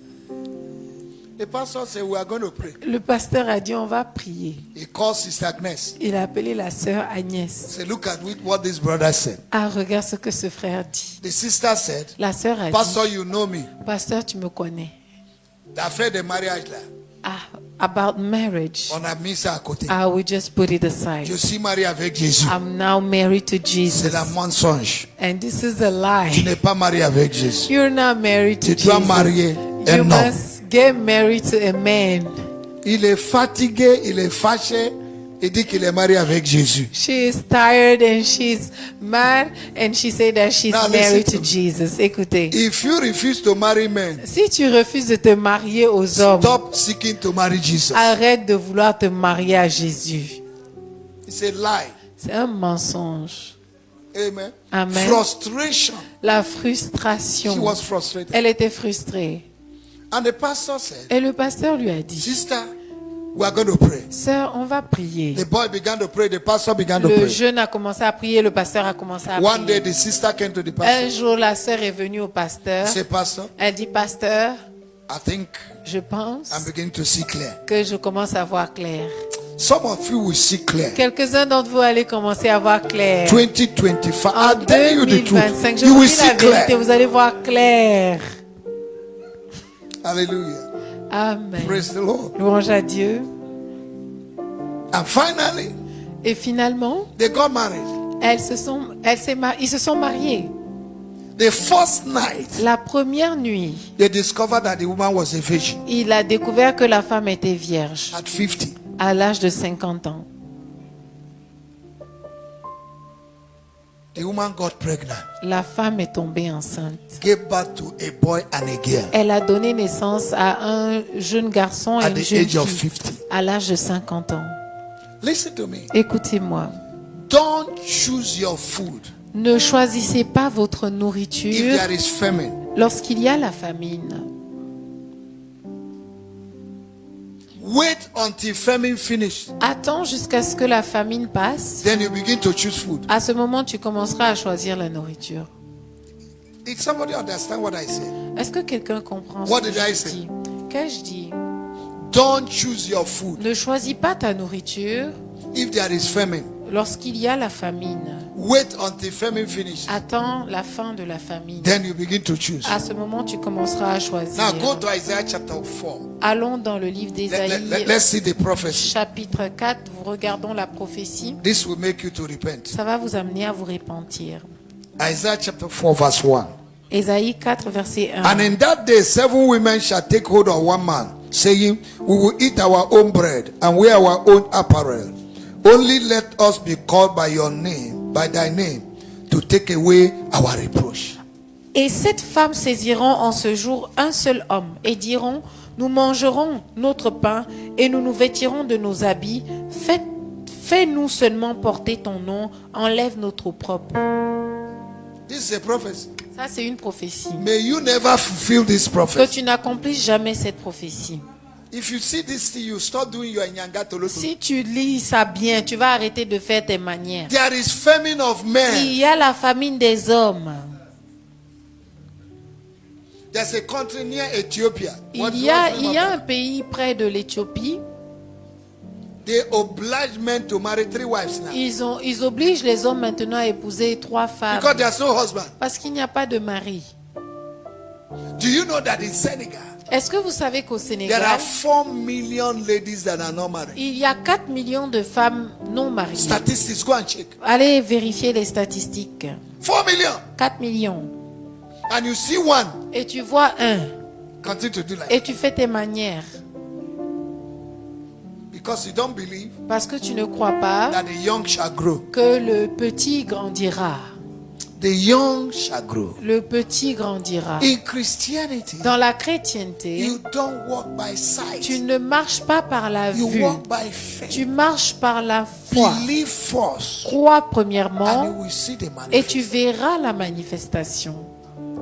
The pastor said, we are going to pray. Le pasteur a dit, on va prier. He called Sister Agnes. Il a appelé la sœur Agnès. Say, look at what this brother said. Ah, regarde ce que ce frère dit. The sister said, La sœur a Pastor, dit, you know me. pasteur, tu me connais. L'affaire de mariage là, Ah, about marriage. on a mis ça à côté. Ah, we just put it aside. Je suis marié avec Jésus. I'm now married to Jesus. C'est la mensonge. And this is a Tu lie. n'es pas marié avec Jésus. You're not married to Tu dois Jesus. marier un You homme. must get married to a man. Il est fatigué, il est fâché. Il dit qu'il est marié avec Jésus. She is tired and she's mad and she said that she's Now married listen to to me. Jesus. Écoutez, If you refuse to marry men, si tu refuses de te marier aux hommes, stop seeking to marry Jesus. arrête de vouloir te marier à Jésus. It's a lie. C'est un mensonge. Amen. Amen. Frustration. La She frustration. was frustrated. Elle était frustrée. And the pastor said, Et le pasteur lui a dit, Sister, we are going to pray. sœur, on va prier. The boy began to pray. The pastor began to Le pray. jeune a commencé à prier, le pasteur a commencé à One day, prier. the sister came to the Un pastor. jour, la sœur est venue au pasteur. Say, Pastor, Elle dit, pasteur, I think je pense I'm beginning to see clear. que je commence à voir clair. Some of you will see clear. Quelques-uns d'entre vous allez commencer à voir clair. 2025. En I'm telling you the 2025, truth. je You vous will dis see la vérité, clear. vous allez voir clair. Hallelujah. Amen. Praise the Lord. Louange à Dieu. And finally, Et finalement, they got married. ils se sont mariés. The first night, La première nuit, they discovered that the woman was a virgin il a découvert que la femme était vierge at 50. à l'âge de 50 ans. The woman got pregnant, La femme est tombée enceinte. gave birth to a boy and a girl Elle a donné naissance à un jeune garçon et at une the jeune age of fille 50. à l'âge de 50 ans. Listen to me. Écoutez-moi, Don't choose your food ne choisissez pas votre if nourriture there is famine. lorsqu'il y a la famine. Wait until famine finish. Attends jusqu'à ce que la famine passe. Then you begin to choose food. À ce moment, tu commenceras à choisir la nourriture. Did somebody understand what I said? Est-ce que quelqu'un comprend What ce que did I je say? dis? Qu'ai-je dit? Don't choose your food Ne choisis pas ta nourriture if there is famine. lorsqu'il y a la famine. Wait until famine finish. Attends la fin de la famine. Then you begin to choose. À ce moment, tu commenceras à choisir. Now go to Isaiah chapter 4. Allons dans le livre d'Ésaïe, Let's see the prophecy. chapitre 4. Vous regardons la prophétie. This will make you to repent. Ça va vous amener à vous repentir. Isaiah chapter 4 verse 1. Ésaïe 4, verset 1. And in that day 7 women shall take hold of one man, saying, we will eat our own bread and wear our own apparel. Only let us be called by your name, by thy name, to take away our reproach. Et 7 femmes saisiront en ce jour un seul homme et diront, nous mangerons notre pain et nous nous vêtirons de nos habits. Fais-nous seulement porter ton nom, enlève notre opprobre. This is a prophecy. Ça, c'est une prophétie. May you never fulfill this Que prophecy. tu n'accomplisses jamais cette prophécie. If you see this thing, you stop doing your nyanga tolo. Si tu lis ça bien, tu vas arrêter de faire tes manières. There is famine of men. Il y a la famine des hommes. There's a country near Ethiopia. Il y a un pays près de l'Éthiopie. They oblige men to marry 3 wives now. Ils obligent les hommes maintenant à épouser 3 femmes. Because there's no husband. Parce qu'il n'y a pas de mari. Do you know that in Senegal, Est-ce que vous savez qu'au there Sénégal, are 4 million ladies that are not married? il y a 4 millions de femmes non mariées? Statistics, go and check. Allez vérifier les statistiques. 4 million. 4 millions. And you see one. Et tu vois un. Continue to do like Et tu fais tes manières. because you don't believe Parce que tu ne crois pas that the young shall grow. que le petit grandira. The young shall grow. Le petit grandira. In Christianity, Dans la chrétienté, you don't walk by sight. tu ne marches pas par la You vue. walk by faith. Tu marches par la foi. Believe first, Crois and premièrement you will see the et tu manifestation. verras la manifestation.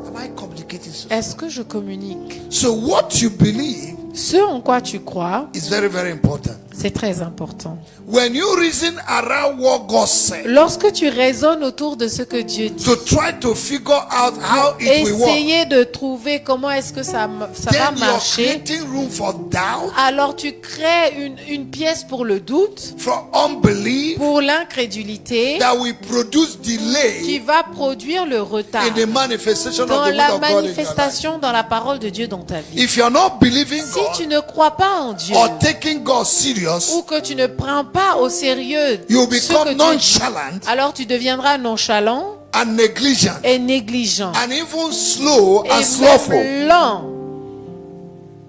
Am I communicating so? Est-ce que je communique? So what you believe Ce en quoi tu crois, is very, very important. c'est très important. When you reason around what God said, Lorsque tu raisonnes autour de ce que Dieu dit, to try to figure out how it will work, essayer de trouver comment est-ce que ça va then you're marcher, creating room for doubt, alors tu crées une pièce pour le doute, for unbelief, pour l'incrédulité, that will produce qui delay va produire le retard in the manifestation of dans the will la of God in your life. manifestation, dans la parole de Dieu dans ta vie. If you're not believing Si tu God ne crois pas en Dieu, or taking God serious, ou que tu ne prends pas au sérieux you ce que become Dieu dit, nonchalant alors tu deviendras nonchalant and negligent et négligent and even slow and et slothful même lent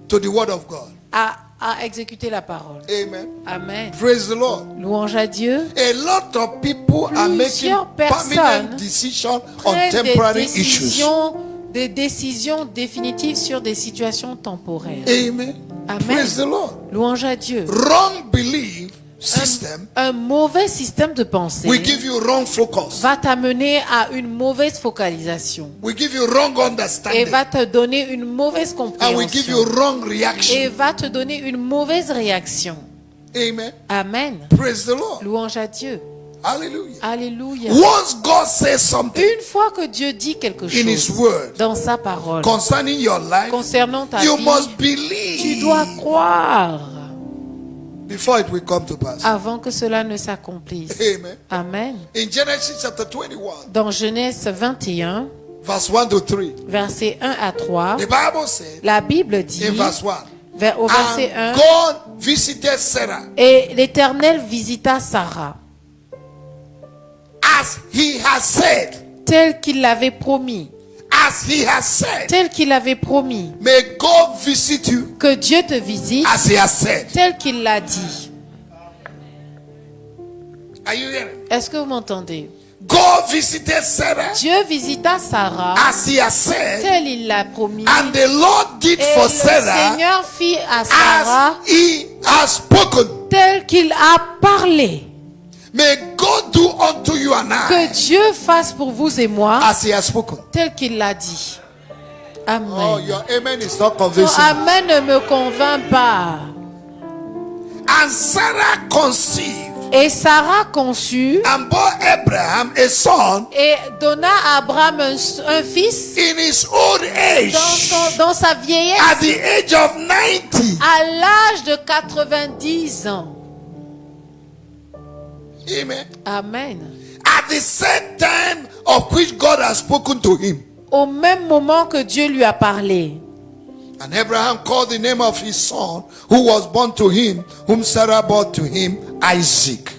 to the word of God. à exécuter la parole. Amen. Amen. Praise the Lord. Louange à Dieu. A lot of people are making Plusieurs personnes permanent decisions on Prennent temporary issues. des décisions définitives sur des situations temporaires. Amen. Amen. Praise the Lord. Louange à Dieu. Wrong belief system Un mauvais système de pensée will give you wrong focus. va t'amener à une mauvaise focalisation Will give you wrong et understanding. va te donner une mauvaise And will give you compréhension wrong et reaction. va te donner une mauvaise réaction. Amen. Amen. Praise the Lord. Louange à Dieu. Hallelujah. Alléluia. Once God says something Une fois que Dieu dit quelque in His chose word dans sa parole concerning your life, concernant ta you vie, must tu dois believe croire before it will come to pass. avant que cela ne s'accomplisse. Amen. Amen. In Genesis chapter 21, Dans Genèse 21, verse 1 to 3, versets 1 à 3, the Bible said la Bible dit, in verse 1, au verset 1, and God visited Sarah et l'Éternel visita Sarah, as He has said, tel qu'il l'avait promis, as He has said. tel qu'il avait promis, May God visit you que Dieu te visite, as He has said. tel qu'il l'a dit. Are you hearing? Est-ce que vous m'entendez? God visited Sarah Dieu visita Sarah, as He has said, tel il l'a promis, and the Lord did et for le Sarah Seigneur fit à Sarah, as He has spoken. tel qu'il a parlé. May God do unto you and Que I Dieu fasse pour vous et moi, as He has spoken. tel qu'il l'a dit. Oh, Amen. your amen is not Ton convincing. amen ne me convainc pas. And Sarah conceived Et Sarah conçut and bore Abraham a son et donna à Abraham un fils in his old age, dans sa vieillesse, at the age of 90. à l'âge de 90 ans. Amen. Amen. At the same time of which God has spoken to him. Au même moment que Dieu lui a parlé. And Abraham called the name of his son who was born to him, whom Sarah bore to him, Isaac.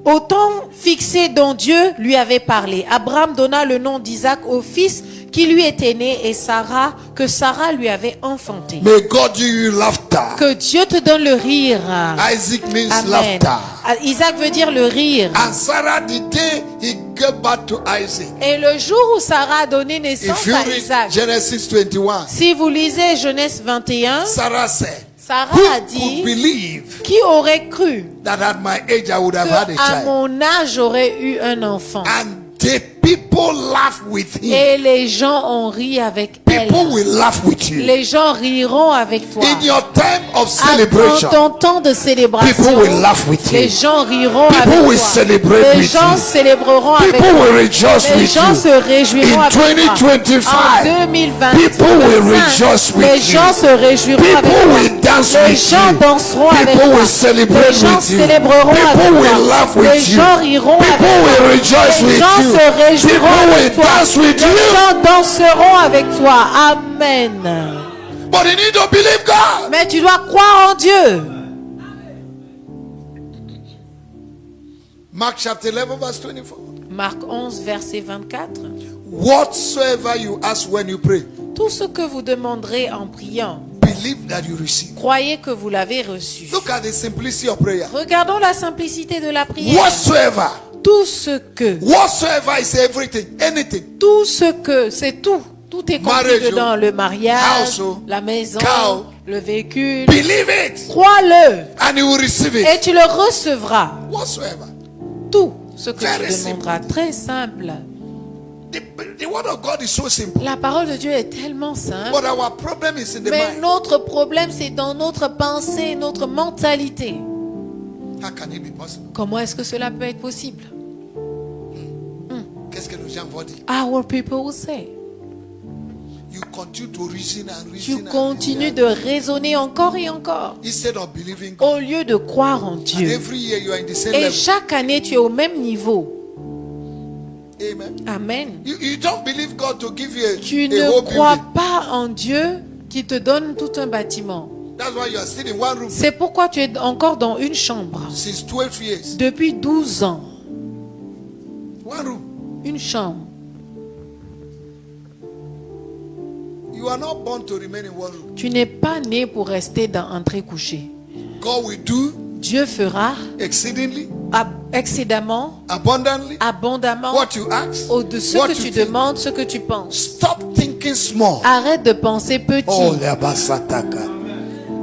Au temps fixé dont Dieu lui avait parlé, Abraham donna le nom d'Isaac au fils qui lui était né et que Sarah lui avait enfanté. May God give you laughter. Que Dieu te donne le rire. Isaac means Amen. laughter. Isaac veut dire le rire. And Sarah, the day he gave birth to Isaac. Et le jour où Sarah a donné naissance If you à read Isaac, Genesis 21, si vous lisez Genèse 21, Sarah said, Sarah who a could dit, believe qui aurait cru that at my age I would have had a qu'à child? mon âge j'aurais eu un enfant? And the people laugh with him. Et les gens ont ri avec elle. People will laugh with you. Les gens riront avec toi. In your time of En celebration, ton temps de célébration, people will laugh with les you. gens riront People avec will toi. celebrate Les with gens you. célébreront avec People toi. will rejoice Les with gens you. se réjouiront In avec toi. 2025, En 2025, people will rejoice with les you. gens se réjouiront avec People toi. will dance Les with gens you. danseront avec People toi. will celebrate Les gens with you. célébreront People avec will toi. laugh Les with you. gens riront avec People will toi. rejoice Les with gens you. se réjouiront People avec will toi. dance with Les you. gens danseront avec toi. Amen. But you need to believe God. Mais tu dois croire en Dieu. Mark chapter 11 verse 24. Marc 11, verset 24. Whatsoever you ask when you pray, Tout ce que vous demanderez en priant, believe that you receive. croyez que vous l'avez reçu. Look at the simplicity of prayer. Regardons la simplicité de la prière. Whatsoever. Tout ce que, Whatsoever is everything, anything. tout ce que, c'est tout. Tout est compris Marriage, dedans. Le mariage, house, la maison, cow. le véhicule. Believe it Crois-le and you will receive it. et tu le recevras. Whatsoever. Tout ce que Very tu demanderas. Très simple. The word of God is so simple. La parole de Dieu est tellement simple. But our problem is in the Mais mind. notre problème, c'est dans notre pensée, notre mentalité. How can it be possible? Comment est-ce que cela peut être possible? Qu'est-ce que les gens vont dire? Our people will say. You continue to reason and Tu reason and continues reason. de raisonner encore et encore. Instead of believing God. Au lieu de croire en And Dieu. every year you are in the same Et level. chaque année, tu es au même niveau. Amen. Amen. You don't believe God to give you Tu a ne whole crois building. pas en Dieu qui te donne tout un bâtiment. That's why you are still in one room C'est pourquoi tu es encore dans une chambre. since 12 years. Depuis 12 ans. One room. Une chambre. You are not born to remain in one room. Tu n'es pas né pour rester dans un trait couché. God will do Dieu fera exceedingly, excédemment, abundantly, abondamment, what you ask, au-de ce what que you tu think. demandes, ce que tu penses. Stop thinking small. Arrête de penser petit. Oh, Labasataka.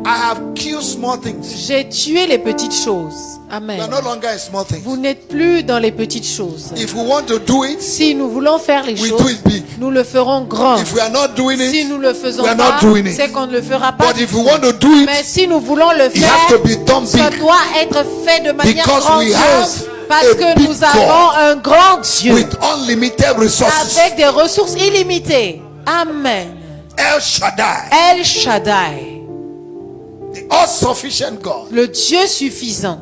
I have killed small things. J'ai tué les petites choses. We Amen. are no longer in small things. Vous n'êtes plus dans les petites choses. If we want to do it, Si nous voulons faire les we do choses, it big. nous le ferons grand. If we are not doing Si it, nous le faisons we are pas, not doing it. c'est qu'on ne le fera pas. But if we want to do Mais it, si nous voulons le it has faire, to be done ça big doit être fait de manière Because we grandiose. have Parce a que big nous avons God un grand Dieu with unlimited resources. avec des ressources illimitées. Amen. El Shaddai, El Shaddai, the all-sufficient God, le Dieu suffisant,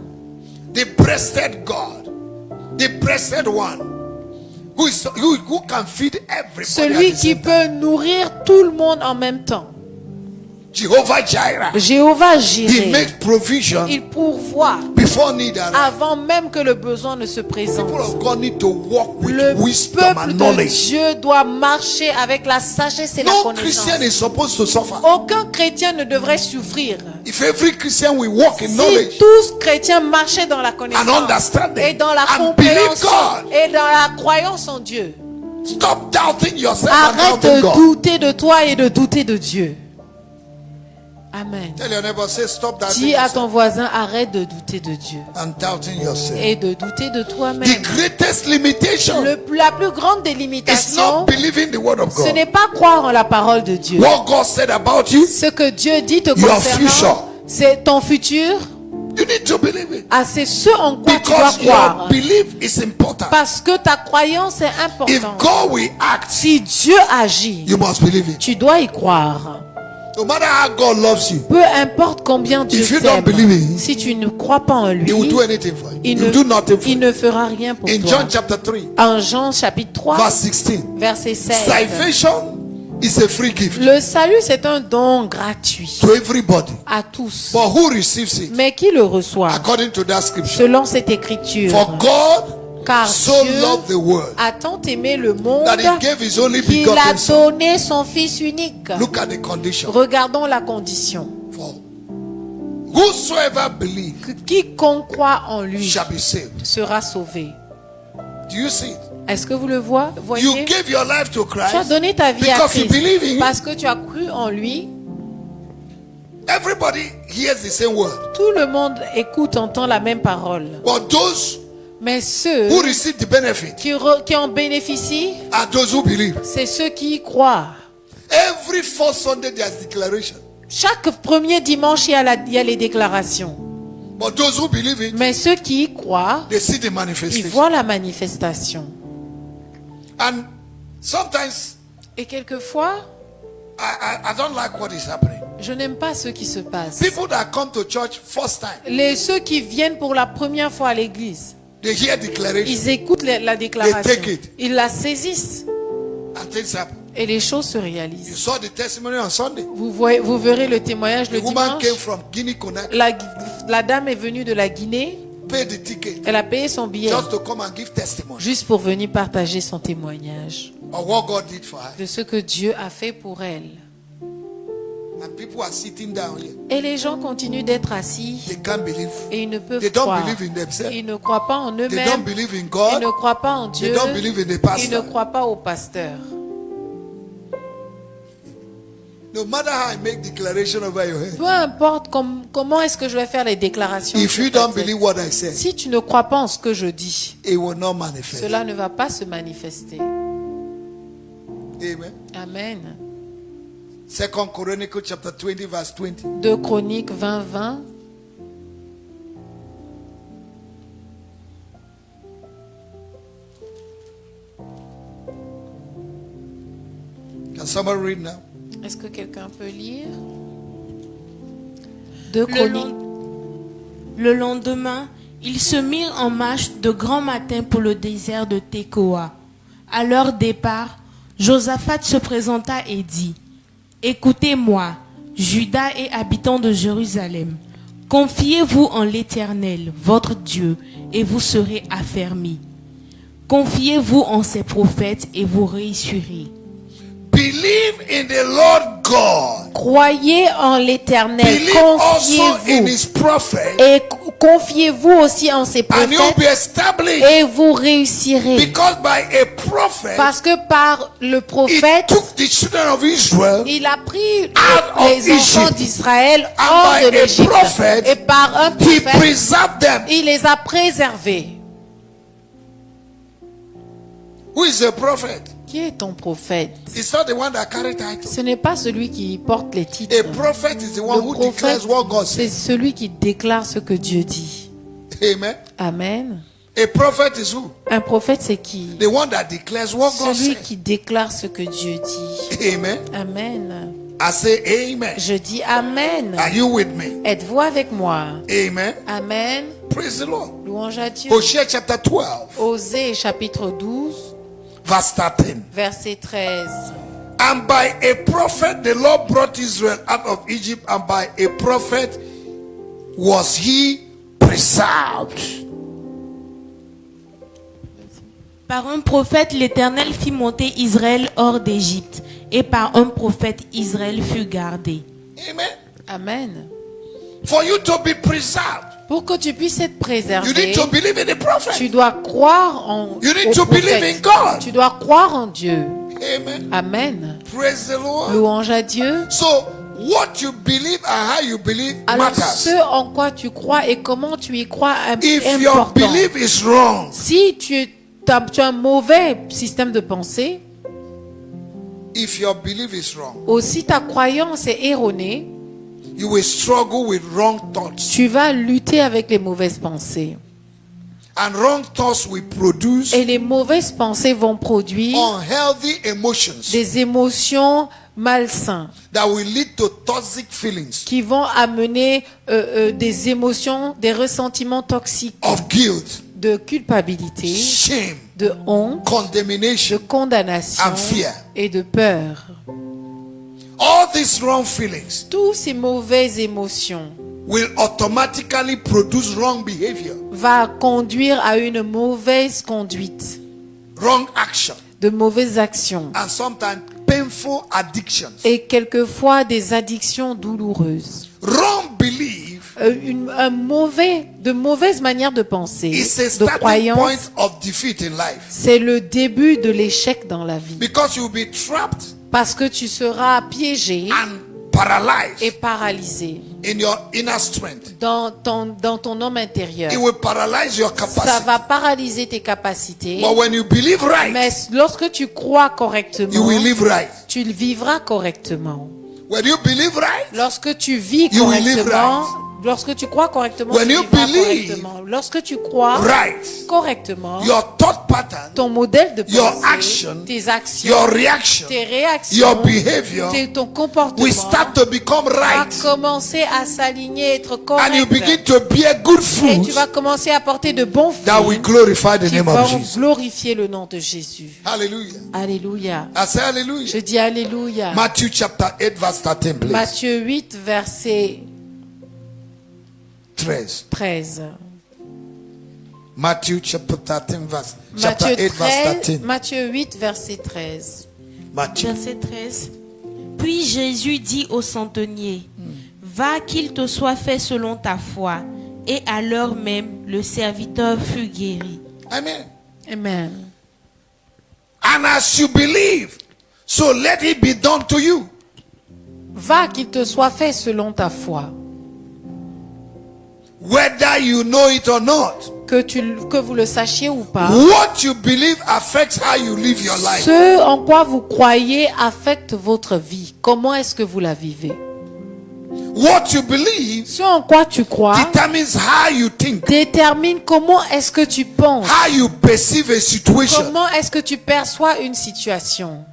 the breasted God, the breasted one, who can feed everybody. celui at the qui same time. peut nourrir tout le monde en même temps. Jehovah Jireh, Jéhovah He Jireh, makes provision il pourvoit before need arrive. avant même que le besoin ne se présente. People of God need to walk with Le wisdom peuple and de knowledge. Dieu doit marcher avec la sagesse et la No connaissance. Christian is supposed to suffer. Aucun chrétien ne devrait souffrir. If every Christian will walk in Si knowledge tous chrétiens marchaient dans la connaissance and understanding et dans la and believe compréhension God, et dans la croyance en Dieu, stop doubting yourself and arrête doubting de God. douter de toi et de douter de Dieu. Amen. Tell your neighbor, say stop doubting Dis à yourself ton voisin, arrête de douter de Dieu and doubting yourself. et de douter de toi-même. The greatest limitation La plus grande des is not limitations, believing the word of ce God. n'est pas croire en la parole de Dieu. What God said about you, Ce que Dieu dit te Your future. concernant, c'est ton futur. you need to believe it. Ah, c'est ce en quoi tu dois Because your croire. belief is important. Parce que ta croyance est If importante. God will act, Si Dieu agit, you must believe it. tu dois y croire. No matter how God loves you, Peu importe combien Dieu If you don't t'aime, believe in him, si tu ne crois pas en lui, He will do anything for you. il He will do nothing for il you. ne fera rien pour In toi. John chapter 3, En Jean chapitre 3, verse 16, verset 16. salvation is a free gift Le salut, c'est un don gratuit to everybody. à tous. But who receives it? Mais qui le reçoit? According to that scripture. Selon cette écriture. For God Car so Dieu loved the world a tant aimé le monde that he gave his only qu'il a begotten son. donné son Fils unique. Look at the condition. Regardons la condition. For whosoever believes Que quiconque croit en lui shall be saved. sera sauvé. Do you see it? Est-ce que vous le voyez? You gave your life to Tu as Christ donné ta vie à because you Christ believe in him. parce que tu as cru en lui. Everybody hears the same word. Tout le monde écoute, entend la même parole. But those Mais ceux who receive the benefit qui en bénéficient, are those who believe. c'est ceux qui y croient. Every fourth Sunday there's declaration. Chaque premier dimanche, il y a les déclarations. But those who believe it, Mais ceux qui y croient, they see the ils manifestation. voient la manifestation. And sometimes Et quelquefois, I don't like what is happening. je n'aime pas ce qui se passe. People that come to church first time, Ceux qui viennent pour la première fois à l'église, they hear declaration ils écoutent la déclaration. They take it. Ils la saisissent and things happen. et les choses se You réalisent. saw the testimony on Sunday. Vous verrez le témoignage The le woman dimanche. came from Guinea Conakry, La dame est venue de la Guinée. paid the ticket Elle a payé son billet just to come and give testimony juste pour venir partager son témoignage of what God did for her. de ce que Dieu a fait pour elle. And people are sitting down here. Et les gens continuent d'être assis They can't believe. et ils ne peuvent They don't croire. believe in themselves. Ils ne croient pas en They don't eux-mêmes. believe in Ils God. ne croient pas en They Dieu. don't believe in the Ils ne pastor. croient pas au pasteur. No matter how I make declaration over your head, Peu importe comment est-ce que je vais faire les déclarations. if sur you ta don't tête. believe what I said, Si tu ne crois pas en ce que je dis, it will not manifest. cela ne va pas se manifester. Amen. Amen. 2 Chronicles chapter 20 verse 20. 2 Chroniques 20. Can somebody read now? Est-ce que quelqu'un peut lire 2 Chroniques. Le lendemain, ils se mirent en marche de grand matin pour le désert de Tekoa. À leur départ, Josaphat se présenta et dit: Écoutez-moi, Juda et habitants de Jérusalem, confiez-vous en l'Éternel, votre Dieu, et vous serez affermis. Confiez-vous en ses prophètes et vous réussirez. Believe in the Lord God. Croyez en l'Éternel, Believe also in confiez-vous his prophet, et confiez-vous aussi en ses and you'll be prophètes established. et vous réussirez. Because by a prophet, Parce que par le he prophète, took the children of Israel, il a pris out of les enfants Egypt. d'Israël And hors by de a l'Égypte. prophet, Et par un he prophète, preserved them. il les a préservés. Who is a prophet? Qui est ton prophète? It's not the one that carries title. Ce n'est pas celui qui porte les titres. A prophet is the one Le who prophète, declares what God c'est says. celui qui déclare ce que Dieu dit. Amen. Amen. A prophet is who? Un prophète, c'est qui? The one that declares what God Celui says. qui déclare ce que Dieu dit. Amen. Amen. I say amen. Je dis Amen. Are you with me? Êtes-vous avec moi? Amen. Amen. Praise the Lord. Louange à Dieu. Hosea chapter 12, Osée chapitre 12, verse 13. verset 13. And by a prophet the Lord brought Israel out of Egypt, and by a prophet was he preserved. Par un prophète, l'Éternel fit monter Israël hors d'Égypte, et par un prophète, Israël fut gardé. Amen. Amen. For you to be preserved, Pour que tu puisses être you préservé, need to believe in the prophet. tu dois croire en You need au to believe prophète. in God. Tu dois croire en Dieu. Amen. Amen. Praise the Lord. Louange à Dieu. So, what you believe and how you believe Alors, matters. ce en quoi tu crois et comment tu y crois If est your important. belief is wrong, Si tu as un mauvais système de pensée, if your belief is wrong, aussi ta croyance est erronée, you will struggle with wrong thoughts. tu vas lutter avec les mauvaises pensées. And wrong thoughts will produce Et les mauvaises pensées vont produire unhealthy emotions des émotions malsaines that will lead to toxic feelings qui vont amener des émotions, des ressentiments toxiques, of guilt, de culpabilité, shame, de honte, de condemnation, condamnation and fear. et de peur. All these wrong feelings Tous ces mauvaises émotions will automatically produce wrong behavior, va conduire à une mauvaise conduite, wrong action, de mauvaises actions and sometimes painful addictions. et quelquefois des addictions douloureuses. Wrong belief De mauvaises manières de penser, is a de starting croyances, point of defeat in life, c'est le début de l'échec dans la vie. because you will be trapped Parce que tu seras piégé and paralyzed et paralysé in your inner strength. dans ton homme intérieur. It will paralyze your Ça capacity. va paralyser tes capacités. But when you believe right, Mais lorsque tu crois you correctement, will live right. tu le vivras correctement. When you believe right, Lorsque tu vis You will live correctement, lorsque tu crois correctement, When tu you vivras believe correctement. Lorsque tu crois right, correctement, your thought pattern, ton modèle de your pensée, action, tes actions, your reaction, tes réactions, your behavior ton comportement will start to become va right. commencer à s'aligner, être And you correct. begin to bear good Et tu fruits vas commencer à porter de bons that will fruits glorify the qui name of vont Jesus. glorifier le nom de Jésus. Hallelujah. Alléluia. I say Je hallelujah. dis Alléluia. Matthew chapter 8 verse 13, please. Matthieu 8, verset 13. 13. Matthew chapter 13 verse chapter 8 verse 13. Matthieu 8, verset 13. Matthew. Verset 13. Puis Jésus dit au centenier, va qu'il te soit fait selon ta foi. Et à l'heure même, le serviteur fut guéri. Amen. Amen. And as you believe, so let it be done to you. Va qu'il te soit fait selon ta foi. Whether you know it or not. Que vous le sachiez ou pas. What you believe affects how you live your life. Ce en quoi vous croyez affecte votre vie. Comment est-ce que vous la vivez? What you believe Ce en quoi tu crois determines how you think, détermine comment est-ce que tu penses. how you perceive a situation. Comment est-ce que tu perçois une situation?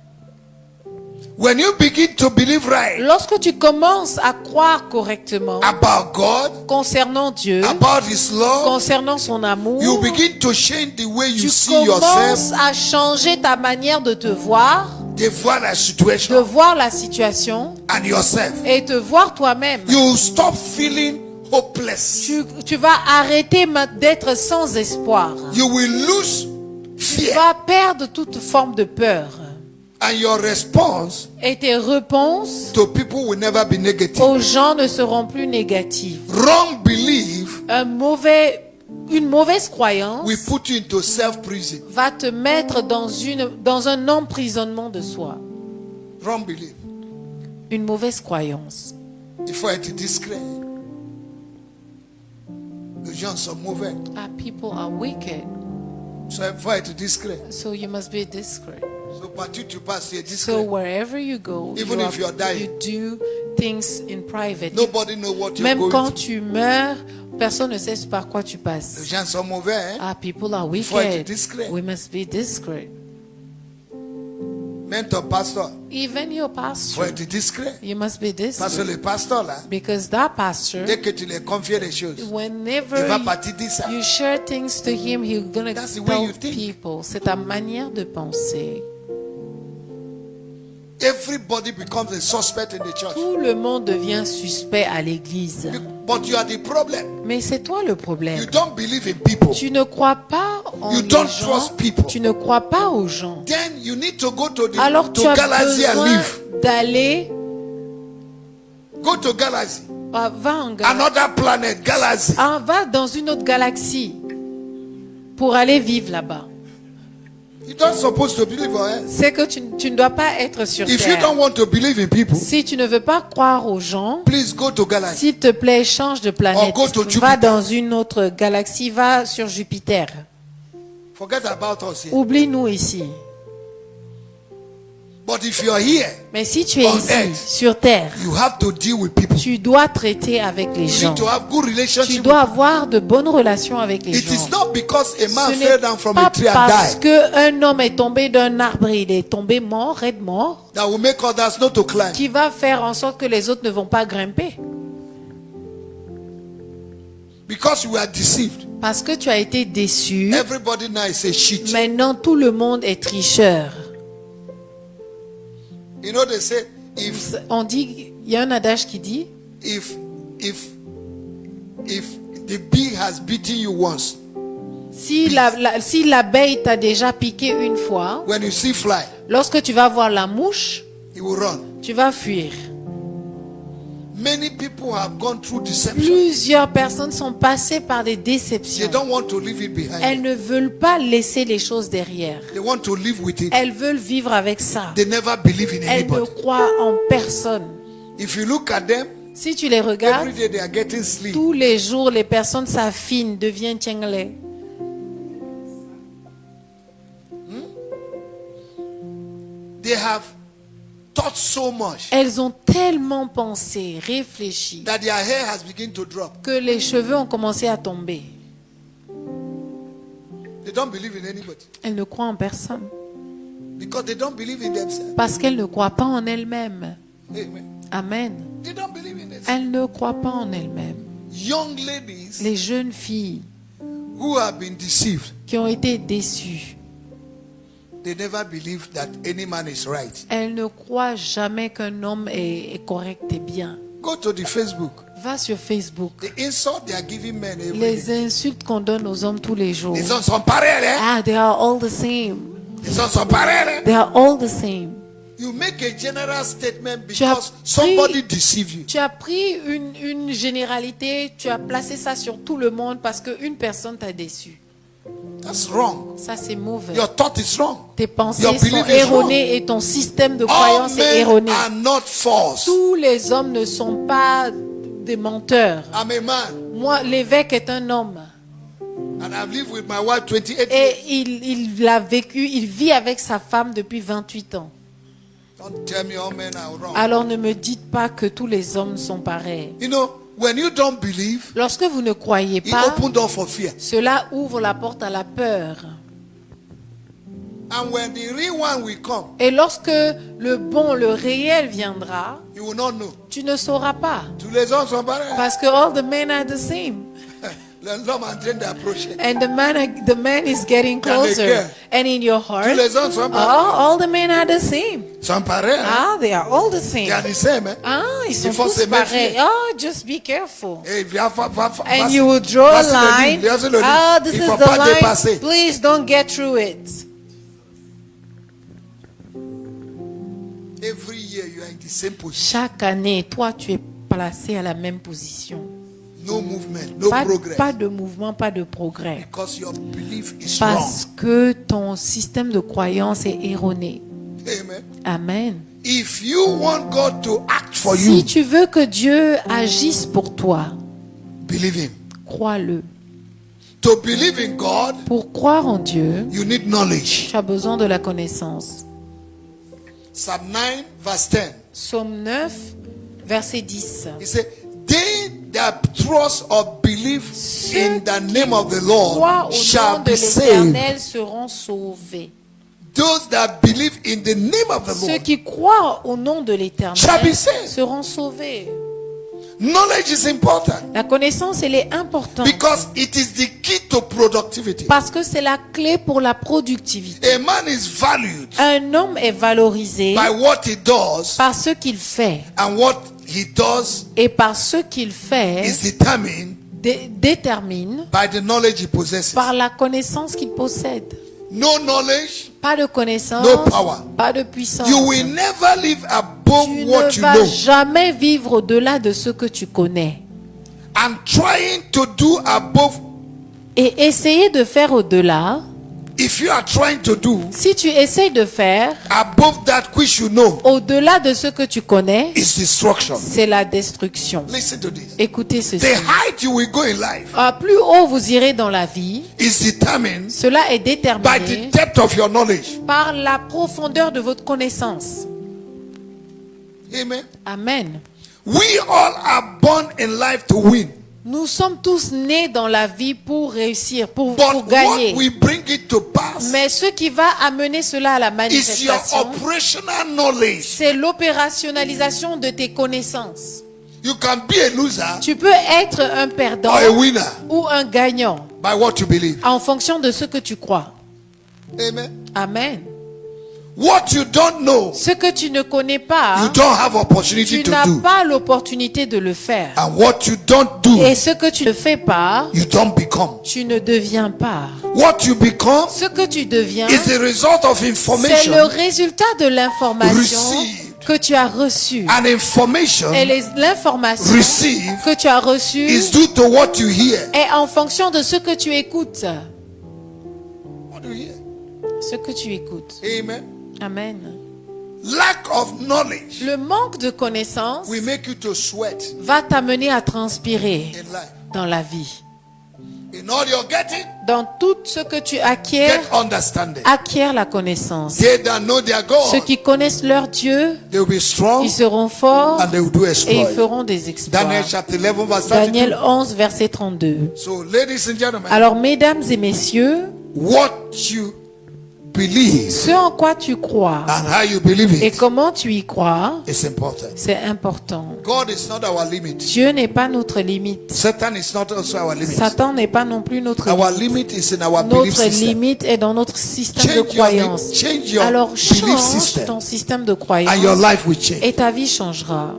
When you begin to believe right Lorsque tu commences à croire correctement about God, concernant Dieu, about His love, concernant son amour, you begin to change the way you tu see commences yourself, à changer ta manière de te voir, the voir la de situation, voir la situation and yourself. et te voir toi-même. You stop feeling hopeless. Tu vas arrêter d'être sans espoir. You will lose Tu fear, vas perdre toute forme de peur. and your response Et tes réponses to people will never be negative. aux gens ne seront plus négatives. Wrong belief Une mauvaise croyance will put you into self-prison. va te mettre dans un emprisonnement de soi. Wrong belief. Une mauvaise croyance. Il faut être discret. Les gens sont mauvais. People are wicked, So il faut être discret. so you must be discreet. So partout tu passes, tu es So discret. wherever you go, Even if you're dying. you do things in private. Nobody know what you're Même going quand through. tu meurs, personne ne sait par quoi tu Les passes. gens sont mauvais. Hein? People are faut être wicked. discret. We must be discreet. Même ton pasteur, Even your il faut pastor, être discret. you must be Parce que discreet. le pasteur là, Because that pastor, dès que tu lui confies des choses, whenever il va partir dire ça. you share things to him, he's gonna That's the way tell you think. people. C'est ta manière de penser. Everybody becomes a suspect in the church. Tout le monde devient suspect à l'église. But you are the problem. Mais c'est toi le problème. You don't believe in people. Tu ne crois pas en You les don't gens. trust people. Tu ne crois pas aux gens. Then you need to go to Alors tu as Galaxy and besoin live. d'aller. Go to Galaxy. Va en galaxie. Another planet, Galaxy. Va dans une autre galaxie pour aller vivre là-bas. You don't supposed to believe on earth. C'est que tu ne dois pas être sur If you terre. don't want to believe in people, Si tu ne veux pas croire aux gens, please go to Galaxy. s'il te plaît, change de planète. Or go to Va Jupiter. dans une autre galaxie, va sur Jupiter. Forget about us here. Oublie-nous ici. But if you are here, Mais si tu es On ici, earth. sur terre, you have to deal with people. tu dois traiter avec les You gens. need to have good Tu relationship. dois avoir de bonnes relations avec les It is gens. not because a man Ce fell n'est down from a pas tree and parce died qu'un homme est tombé d'un arbre et il est tombé mort, raide mort, that will make others not to climb. qui va faire en sorte que les autres ne vont pas grimper. Because you are deceived. Parce que tu as été déçu. Everybody now is a cheat. Maintenant, tout le monde est tricheur. You know they say if On dit, il y a un adage qui dit, if if the bee has beaten you once, Si l'abeille t'a déjà piqué une fois, when you see fly, lorsque tu vas voir la mouche, you will run. tu vas fuir. Many people have gone through deception. Plusieurs personnes sont passées par des They déceptions. don't want to leave it behind. Elles ne veulent pas laisser les choses derrière. They want to live with it. Elles veulent vivre avec ça. They never believe in Elles ne anybody. croient en personne. If you look at them, Si tu les regardes, every day they are getting sleep. tous les jours, les personnes s'affinent, deviennent tchenglais. They have thought so much Elles ont tellement pensé, réfléchi, that their hair has begun to drop. que les cheveux ont commencé à tomber. They don't believe in anybody Elles ne croient en personne. because they don't believe in themselves. Parce qu'elles ne croient pas en elles-mêmes. Amen. Amen. They don't believe in themselves. Elles ne croient pas en elles-mêmes. Young ladies Les jeunes filles who have been deceived, qui ont été déçues, they never believe that any man is right. elles ne croient jamais qu'un homme est correct et bien. Go to the Facebook. Va sur Facebook. The insult they are giving men every Les day. insultes qu'on donne aux hommes tous les jours. Les hommes sont pareils, hein? Ah, they are all the same. Les hommes sont pareils, hein? They are all the same. You make a general statement Tu as because somebody deceived you. Tu as pris une généralité, tu as placé ça sur tout le monde parce qu'une personne t'a déçu. That's wrong. Ça, c'est mauvais. Your thought is wrong. Tes pensées Your sont belief is erronées et ton système de All croyance est men erroné. are not false. Tous les hommes ne sont pas des menteurs. I'm a man Moi, l'évêque est un homme. and I've lived with my wife 28 Et years. il a vécu, il vit avec sa femme depuis 28 ans. Don't tell me all men are wrong. Alors ne me dites pas que tous les hommes sont pareils. You know, when you don't believe, Lorsque vous ne croyez it pas, opens door for fear. cela ouvre la porte à la peur. And when the real one will come, Et lorsque le bon, le réel viendra, you will not know. tu ne sauras pas. Tous les hommes sont pareils. Parce que all the men are the same. L'homme est en train d'approcher. And the man is getting closer. And in your Tous heart, les hommes sont oh, pareils. all the men are the same. Sont pareils. hein? Ah, they are all the They are same. the same. Hein? Ah, ils sont Il faut tous se pareils. méfier. Oh, just be careful. Et viens, And you will draw a line. Ah, this Il is faut the pas line. dépasser. Please don't get through it. Every year you are in the same position. Chaque année, toi, tu es placé à la même position. No movement, no Pas progress. de mouvement, pas de progrès. Because your belief is Parce que ton système de croyance est erroné. wrong. Amen. Amen. If you want God to act for Si you, tu veux que Dieu agisse pour toi, believe Him. crois-le. To believe in God, Pour croire en Dieu, you need knowledge. tu as besoin de la connaissance. Psalm 9, verse 10. Psaume 9, verset 10. He said, they that trust or believe in the name of the Crois Lord au shall nom de be saved. l'Éternel seront sauvés. Those that believe in the name of the Ceux Lord. qui croient au nom de Shall l'Éternel be saved. seront sauvés. Knowledge is important La connaissance, elle est importante because it is the key to productivity. parce que c'est la clé pour la productivité. A man is valued Un homme est valorisé by what he does, par ce qu'il fait. and what he does Et par ce qu'il fait is determined détermine by the knowledge he possesses. par la connaissance qu'il possède. No knowledge, Pas de connaissance, No power. pas de puissance. you will never live above Tu what ne you vas know. jamais vivre au-delà de ce que tu connais. And trying to do above, Et essayer de faire au-delà, if you are trying to do si tu essayes de faire above that which you know, au-delà de ce que tu connais, is destruction. c'est la destruction. Listen to this. Écoutez ceci. The height you will go in life Plus haut vous irez dans la vie, is determined cela est by the déterminé depth of your knowledge. par la profondeur de votre connaissance. Amen. Amen. We all are born in life to win. Nous sommes tous nés dans la vie pour réussir, pour But what gagner. we bring it to pass Mais ce qui va amener cela à la is your manifestation, operational knowledge. c'est l'opérationnalisation de tes connaissances. You can be a loser Tu peux être un perdant or a winner ou un gagnant by what you believe. en fonction de ce que tu crois. Amen. Amen. What you don't know, Ce que tu ne connais you pas, don't have opportunity tu to n'as do. pas l'opportunité de le faire. And what you don't do, Et ce que tu ne fais pas, you don't become. tu ne deviens pas. What you become Ce que tu deviens, is the result of c'est information le résultat de l'information received. que tu as reçue. And information Et l'information received que tu as reçue is due to what you hear. est en fonction de ce que tu écoutes. What do you hear? Ce que tu écoutes. Amen. Amen. Lack of knowledge Le manque de connaissance will make you to sweat va t'amener à transpirer in life. dans la vie. In all you're getting, Dans tout ce que tu acquiers, get understanding. acquiert la connaissance. They that know their Ceux God, qui connaissent leur Dieu, they will be strong ils seront forts and they will do et ils exploit. feront des exploits. Daniel chapter 11 verse Daniel 32. 11, verset 32. So ladies and gentlemen, Alors, mesdames et messieurs, what you believe ce en quoi tu crois and how you believe et it comment tu y crois, is important. c'est important. God is not our limit. Dieu n'est pas notre limite. Satan is not also our limit. Satan n'est pas non plus notre Our limite. limit is in our belief Notre system. limite est dans notre système de Change croyance. change your Alors belief change system ton système de and your croyance life will change. et ta vie changera.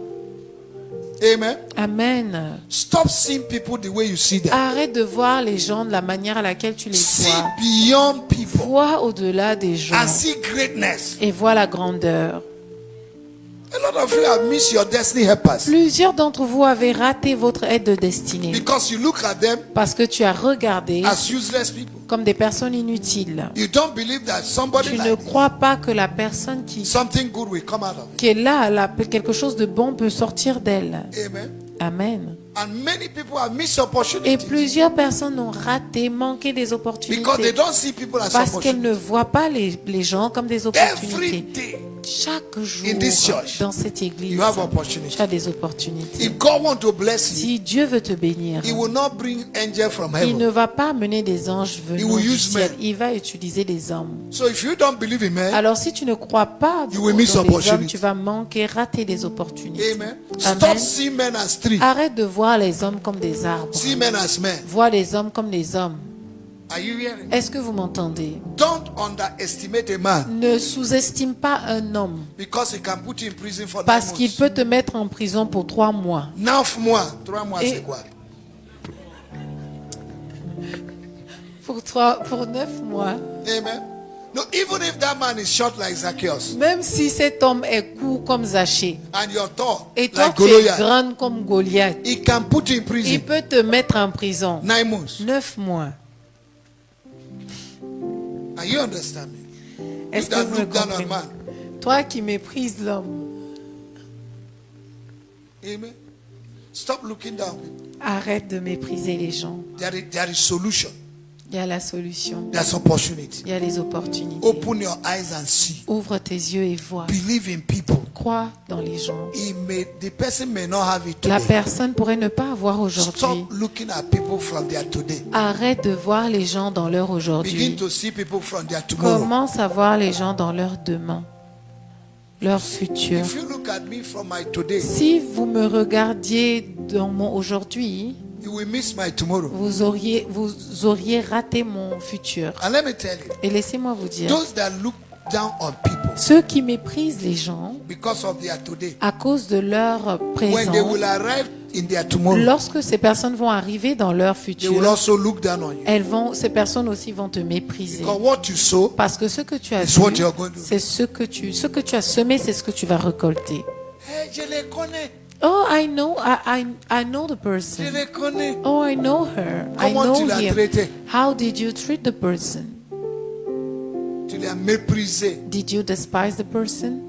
Amen. Amen. Stop seeing people the way you see them. Arrête de voir les gens de la manière à laquelle tu les See vois. beyond people Vois au-delà des gens and see greatness. et vois la grandeur. A lot of you have missed your destiny helpers Plusieurs d'entre vous avez raté votre aide de destinée because you look at them parce que tu as regardé as useless people. comme des personnes inutiles. You don't believe that somebody Tu ne like this, crois pas que la personne something good will come out of it. qui est là, quelque chose de bon peut sortir d'elle. Amen. Amen. And many people have missed Et opportunities plusieurs personnes ont raté, manqué des because they opportunités don't see people as parce qu'elles opportunities. ne voient pas les gens comme des Every opportunités. day, Chaque jour In this church, dans cette église, you have opportunity. tu as des opportunités. If God wants to bless you, Si Dieu veut te bénir, He will not bring angels from il heaven. ne va pas amener des anges venus will du use ciel. men. Il va utiliser des hommes. So if you don't believe in man, Alors si tu ne crois pas You will miss dans les hommes, opportunity. tu vas manquer, rater des opportunités. amen. Amen. Stop seeing men as trees. Arrête de voir les hommes comme des arbres. See men as men. Vois les hommes comme des hommes. Are you hearing? Est-ce que vous m'entendez? Don't underestimate a man Ne sous-estime pas un homme because he can put you in prison for 9 parce qu'il months. peut te mettre en prison pour 3 mois. 9 mois. 3 mois, Et- c'est quoi? Pour 9 mois. Amen. No, even if that man is short like Zacchaeus Même si cet homme est court comme Zachée and you're tall et toi like tu es Goliath, grande comme Goliath, he can put you in il prison peut te mettre en prison 9 months. 9 mois. Are you understanding? You Est-ce que that vous me look down on comprenez? man. Toi qui méprises l'homme, Amen. Stop looking down. arrête de mépriser les gens. There is solution. Il y a la solution. There's opportunity. Il y a les opportunités. Open your eyes and see. Ouvre tes yeux et vois. Believe in people. Crois dans les gens. The person may not have it La today. personne pourrait ne pas avoir aujourd'hui. Stop looking at people from their today. Arrête de voir les gens dans leur Begin aujourd'hui. to see people from their tomorrow. Commence à voir les gens dans leur demain, leur futur. If you look at me from my today, Si vous me regardiez dans mon aujourd'hui, you will miss my tomorrow. vous auriez raté mon futur. And let me tell you, Et laissez-moi vous dire, those that look down on people ceux qui méprisent les gens because of their today, à cause de leur when they présent, will arrive in their tomorrow, lorsque ces personnes vont arriver dans leur they will futur, also look down on you. ces personnes aussi vont te mépriser. Because what you sow Parce que ce que tu as is what vu, you're going to do. c'est ce que tu as semé, c'est ce que tu vas récolter. Hey, je les connais. Oh, I know the Je person. les connais. Oh, I know her. I Comment know tu l'as him. traité? How did you treat the person? Tu l'as méprisé. Did you despise the person?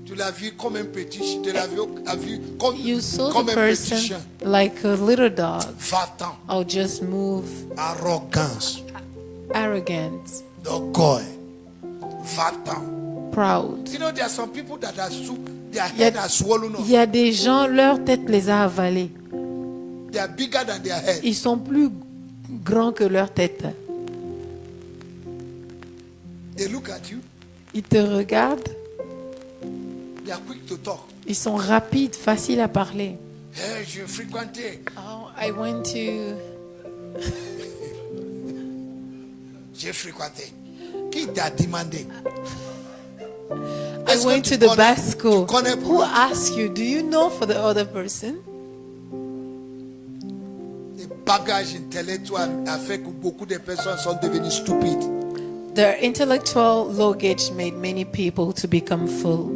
Tu l'as vu comme un petit chien. Tu l'as vu comme, You saw comme the un petit person chien. like a little dog. Va-t'en. Or just move, Arrogance. arrogant, Orgueil. Va-t'en. proud. You know, there are some people that are their Il y a- head has swollen up. Il y a des gens, leur tête les a avalés. They are bigger than their head. Ils sont plus grands que leur tête. They look at you. Ils te regardent. They are quick to talk. Ils sont rapides, faciles à parler. Hey, je fréquentais. Oh, I went to... J'ai fréquenté. Qui t'a demandé? I Let's go went to to the corner- Basco. to corner Who point. asked you, do you know for the other person? Le bagage intellectuel a fait que beaucoup de personnes sont devenues stupides. The intellectual luggage made many people to become full.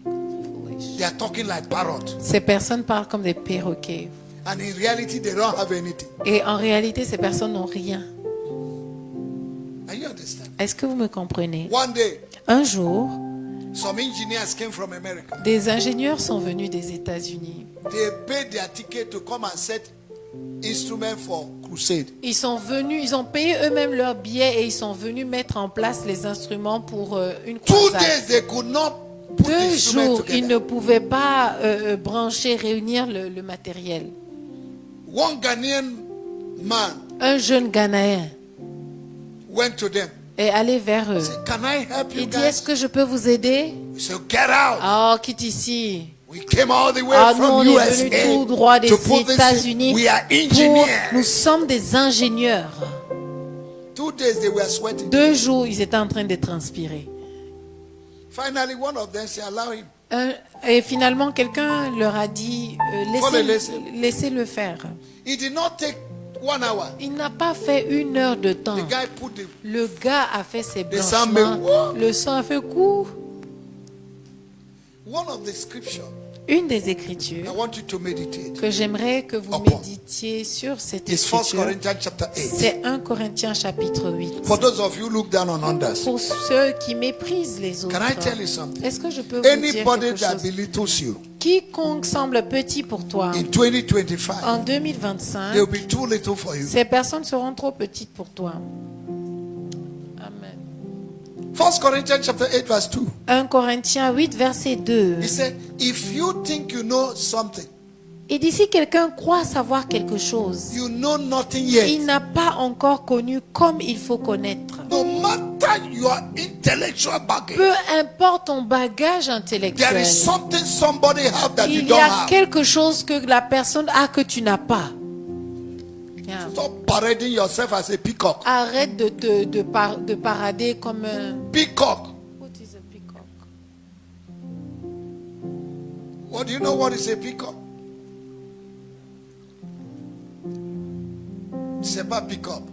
Foolish. They are talking like parrots. Ces personnes parlent comme des perroquets. And in reality, they don't have anything. Et en réalité, ces personnes n'ont rien. Are you understand? Est-ce que vous me comprenez? One day, Un jour, some engineers came from America. des ingénieurs sont venus des États-Unis. They paid their ticket to come and set instruments for crusade. Ils sont venus, ils ont payé eux-mêmes leurs billets et ils sont venus mettre en place les instruments pour une 2 croisade. days they could not put the 2 instruments jours, ils together. ne pouvaient pas brancher, réunir le matériel. One Ghanaian man Un jeune Ghanéen went to them. est allé vers eux. Said, can I help you Il dit, est-ce guys? que je peux vous aider? We said, get out. Oh, quitte ici. We came all the way Ah, nous, from on est venus USA tout droit des to put this in. États-Unis. We are Nous engineers. sommes des ingénieurs. 2 days they were sweating. 2 jours, ils étaient en train de transpirer. Finally, one of them said, allow him. Et finalement, quelqu'un leur a dit, Faut le laisser. laissez-le faire. It did not take 1 hour. Il n'a pas fait 1 heure de temps. The guy put the Le gars a fait ses Le sang blanchiments. me- Le sang a fait coup. one of the scripture. Une des I Écritures want you to meditate. que j'aimerais que vous Upon. méditiez sur cette It's 1 Écriture, Corinthians chapter 8. c'est 1 Corinthiens chapitre 8. For those of you who look down on others, Pour ceux qui méprisent les autres, can I tell you something? est-ce que je peux vous dire Anybody quelque that chose? belittles you Quiconque semble petit pour toi, in 2025, en 2025, they'll be too little for you. ces personnes seront trop petites pour toi. Amen. 1 Corinthians chapter 8 verse 2. 1 Corinthiens 8, verset 2. He said, if you think you know something, Et d'ici quelqu'un croit savoir quelque chose, you know nothing il yet. n'a pas encore connu comme il faut connaître. No matter your intellectual baggage, Peu importe ton bagage there intellectuel, is something somebody have that you il y don't a have. quelque chose que la personne a que tu n'as pas. Yeah. Stop parading yourself as a peacock. Arrête de parader comme un... Peacock. What is a peacock? What do you know what is a peacock? C'est pas peacock.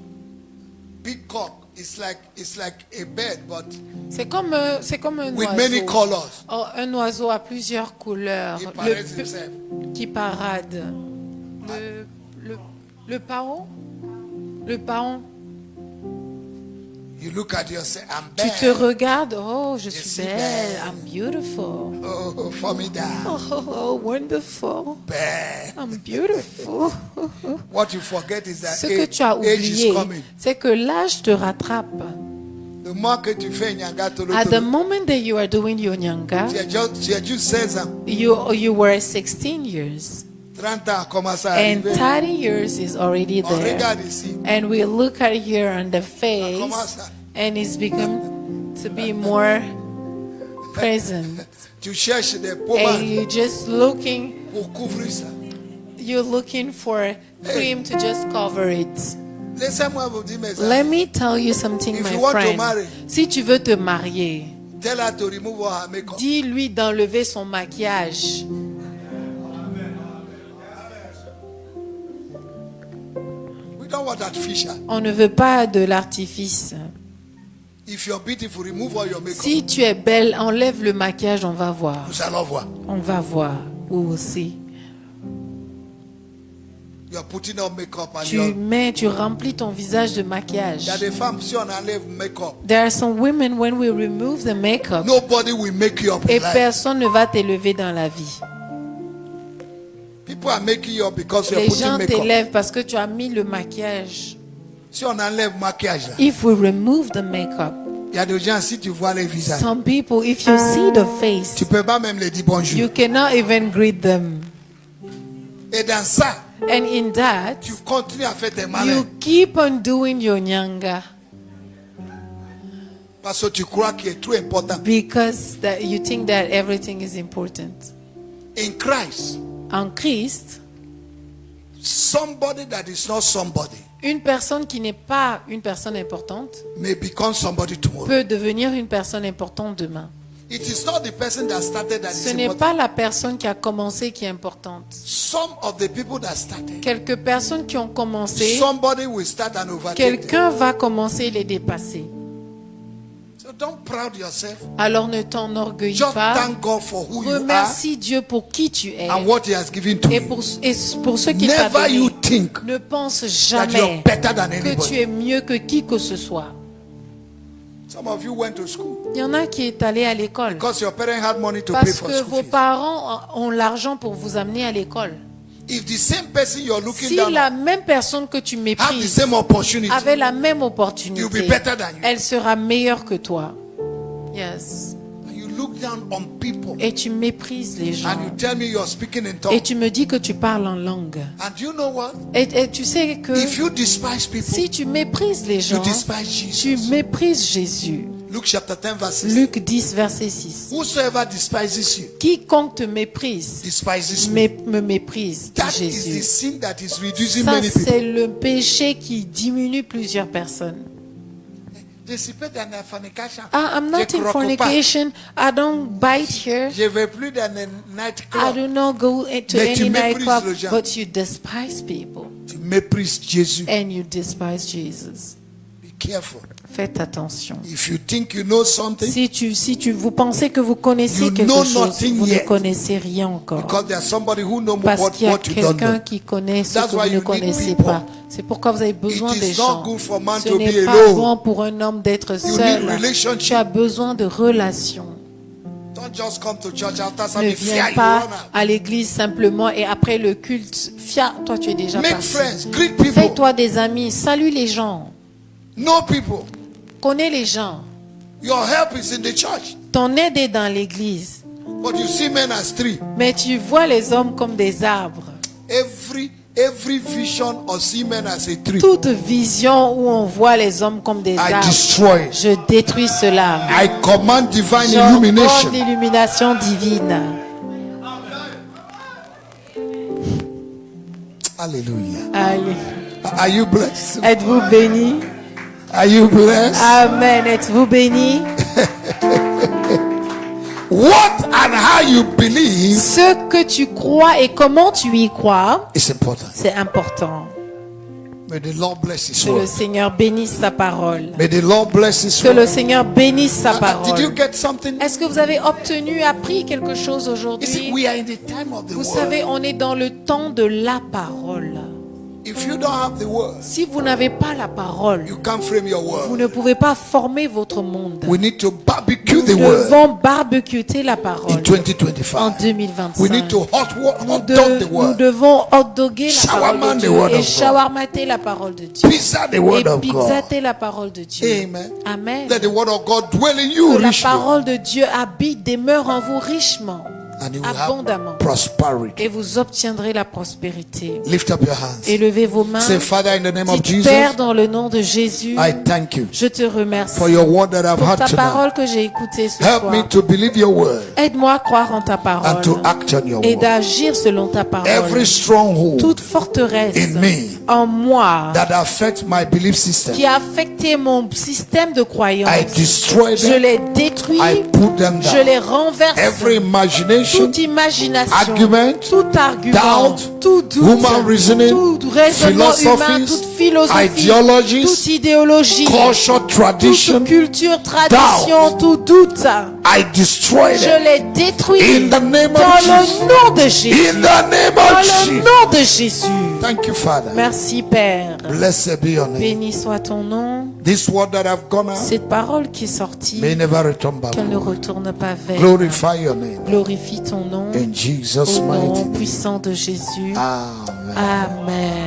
Peacock is like a bird, but C'est comme un with many oiseau. colors. Oh, un oiseau à plusieurs couleurs. He parades himself. Qui parade. Le paon? Le paon. You look at yourself, I'm Tu te bad. regardes, oh, je suis suis belle, belle. I'm beautiful. Oh, formidable. Oh, wonderful, Bad. I'm beautiful. What you forget is that Ce que tu as age is oublié, coming. c'est que l'âge te rattrape. The more que tu fais nyanga tolo At the tolo, moment that you are doing your nyanga, tu as juste 16 ans. you were 16 years. 30 ans a commencé à And arriver. 30 years is already On there. regarde ici. And we look at here on the face, commence à- and it's become to be more present. Tu cherches des And pommades you're just looking, pour couvrir ça. you're looking for cream to just cover it. Laissez-moi vous dire mes Let amis. me tell you something, If my you want to friend. marry, Si tu veux te marier, tell her to remove her makeup. dis-lui d'enlever son maquillage. We don't want artificial. On ne veut pas de l'artifice. If you're beautiful, remove all your makeup. Si tu es belle, enlève le maquillage, on va voir. Nous allons voir. On va voir. Ou aussi. You're putting on makeup and Tu remplis ton visage de maquillage. il y a des femmes, si on enlève makeup, There are some women, when we remove the makeup, nobody will make you up et in life. personne ne va t'élever dans la vie. People are making you up because you're Les gens putting makeup. t'élèvent parce que tu as mis le maquillage. Si on enlève maquillage, là, If we remove the makeup, il y a des gens, si tu vois les visages, some people, if you see the face, tu peux pas même les dire bonjour. you cannot even greet them. Et dans ça, And in that, tu continues à faire tes malins. you keep on doing your nyanga Parce que tu crois qu'il est trop important. because that you think that everything is important. In Christ, En Christ, Somebody that is not somebody Une personne qui n'est pas une personne importante may become somebody tomorrow. peut devenir une personne importante demain. It is not the person that started that Ce is n'est important. pas la personne qui a commencé qui est importante. Some of the people that started, Quelques personnes qui ont commencé, somebody will start and overtake them. quelqu'un va commencer et les dépasser. So don't proud yourself. Alors ne t'enorgueillis Just pas. thank God for who you are Remercie Dieu pour qui tu es and what He has given to et you. pour ce qu'il t'a Never you donné. think Ne pense that jamais you're better than que tu anybody. es mieux que qui que ce soit. Some of you went to school Il y en a qui est allé à l'école because your parents had money to pay parce for que school vos fees. parents ont l'argent pour vous amener à l'école. If the same person you're looking Si down la on même personne que tu have the méprises same opportunity, avait la même you'll be opportunité, better than you. elle sera meilleure que toi. Yes. And you look down on people Et tu méprises les gens. and you tell me you're speaking in Et tongues. tu me dis que tu parles en langue. And you know what? Et tu sais que If you despise people, si tu méprises les you gens, despise tu Jesus. méprises Jésus. Luke chapter 10 verse 6. Luc 10, verset 6. Whosoever despises you, Quiconque te méprise, despises me. me méprise, dit That is the Jésus. sin that is reducing Ça, many people. c'est le péché qui diminue plusieurs personnes. Dissipate and fornication. I'm not Je in croque pas. fornication. I don't bite here. Je vais plus dans un I nightclub. do not go into Mais tu any méprises nightclub. les gens. But you despise people. Tu méprises Jésus. And you despise Jesus. Be careful. Faites attention. If you think you know something, Vous pensez que vous connaissez You quelque know chose, nothing vous ne yet. connaissez rien encore. because there's somebody who knows Parce what qu'il y a you don't quelqu'un know. qui connaît ce That's que why vous ne you need connaissez people. pas. C'est pourquoi vous avez besoin It des is not gens. good for man Ce to n'est be pas alone. bon pour un homme d'être You seul. need relationship. Tu as besoin de relations. Don't just come to church after Ne something fear viens you pas run out. à l'église simplement et après le culte, toi tu es déjà Make parti. friends, greet people, Fais-toi des amis, salue les gens, know people. connais les gens. Your help is in the church, Ton aide est dans l'église. but you see men as trees. Mais tu vois les hommes comme des arbres. Every vision or see men as a tree, Toute vision où on voit les hommes comme des I arbres, destroy. je détruis cela. I command divine J'ordonne illumination. l'illumination divine. Hallelujah. Allez. Are you blessed? Êtes-vous bénis? Are you blessed? Amen. Êtes-vous bénis? What and how you believe Ce que tu crois et comment tu y crois, is important. c'est important. May the Lord bless His Que le word. Seigneur bénisse sa parole. May the Lord bless His Que le word. Seigneur bénisse sa Did you parole. get something? Est-ce que vous avez obtenu, appris quelque chose You see, aujourd'hui? we are in the time of the Vous word. savez, on est dans le temps de la parole. If you don't have the word, Si vous n'avez pas la parole, you can't frame your vous word. ne pouvez pas former votre monde. We need to barbecue Nous the word devons barbecuer la in parole en 2025. 2025. We need to hot dog the Nous word, devons hot-dogger la Shawarma parole de the Dieu word et of God. shawarmater la parole de Dieu. pizza the word Et of God. pizzater la parole de Dieu. Amen. Amen. Let the word of God dwell in you Que la richly, parole de Dieu habite, demeure en vous richement and you will abondamment. have prosperity. et vous obtiendrez la prospérité. Lift up your hands. Élevez vos mains. Say, Father, in the name of Dites, Jesus, Père, dans le nom de Jésus, I thank you je te remercie for your word that I've pour had ta tonight. parole que j'ai écoutée ce Help soir. me to believe your word Aide-moi à croire en ta and parole to act on your et word. d'agir selon ta parole. Every stronghold Toute forteresse in me en moi that affects my belief system, qui a affecté mon système de croyance, I destroy je them. les détruis, I put them je down. les renverse. Every imagination, Toute imagination, argument, tout argument, doubt, tout doute, human reasoning, tout raisonnement humain, philosophies, toute philosophie, ideologies, toute idéologie, culture, tradition, toute culture, tradition, tout doute, I destroy je them. les détruis In the name dans of Jesus. le nom de Jésus. In the name Dans of le Jesus. nom de Jésus. Thank you, Father. Merci Père. Blessed be your name. Béni soit ton nom. This word that I've gone out Cette parole qui est sortie, may never return back. qu'elle ne retourne pas vers. Glorify your name. Glorifie ton nom In Jesus' au mighty nom name. puissant de Jésus. Amen. Amen.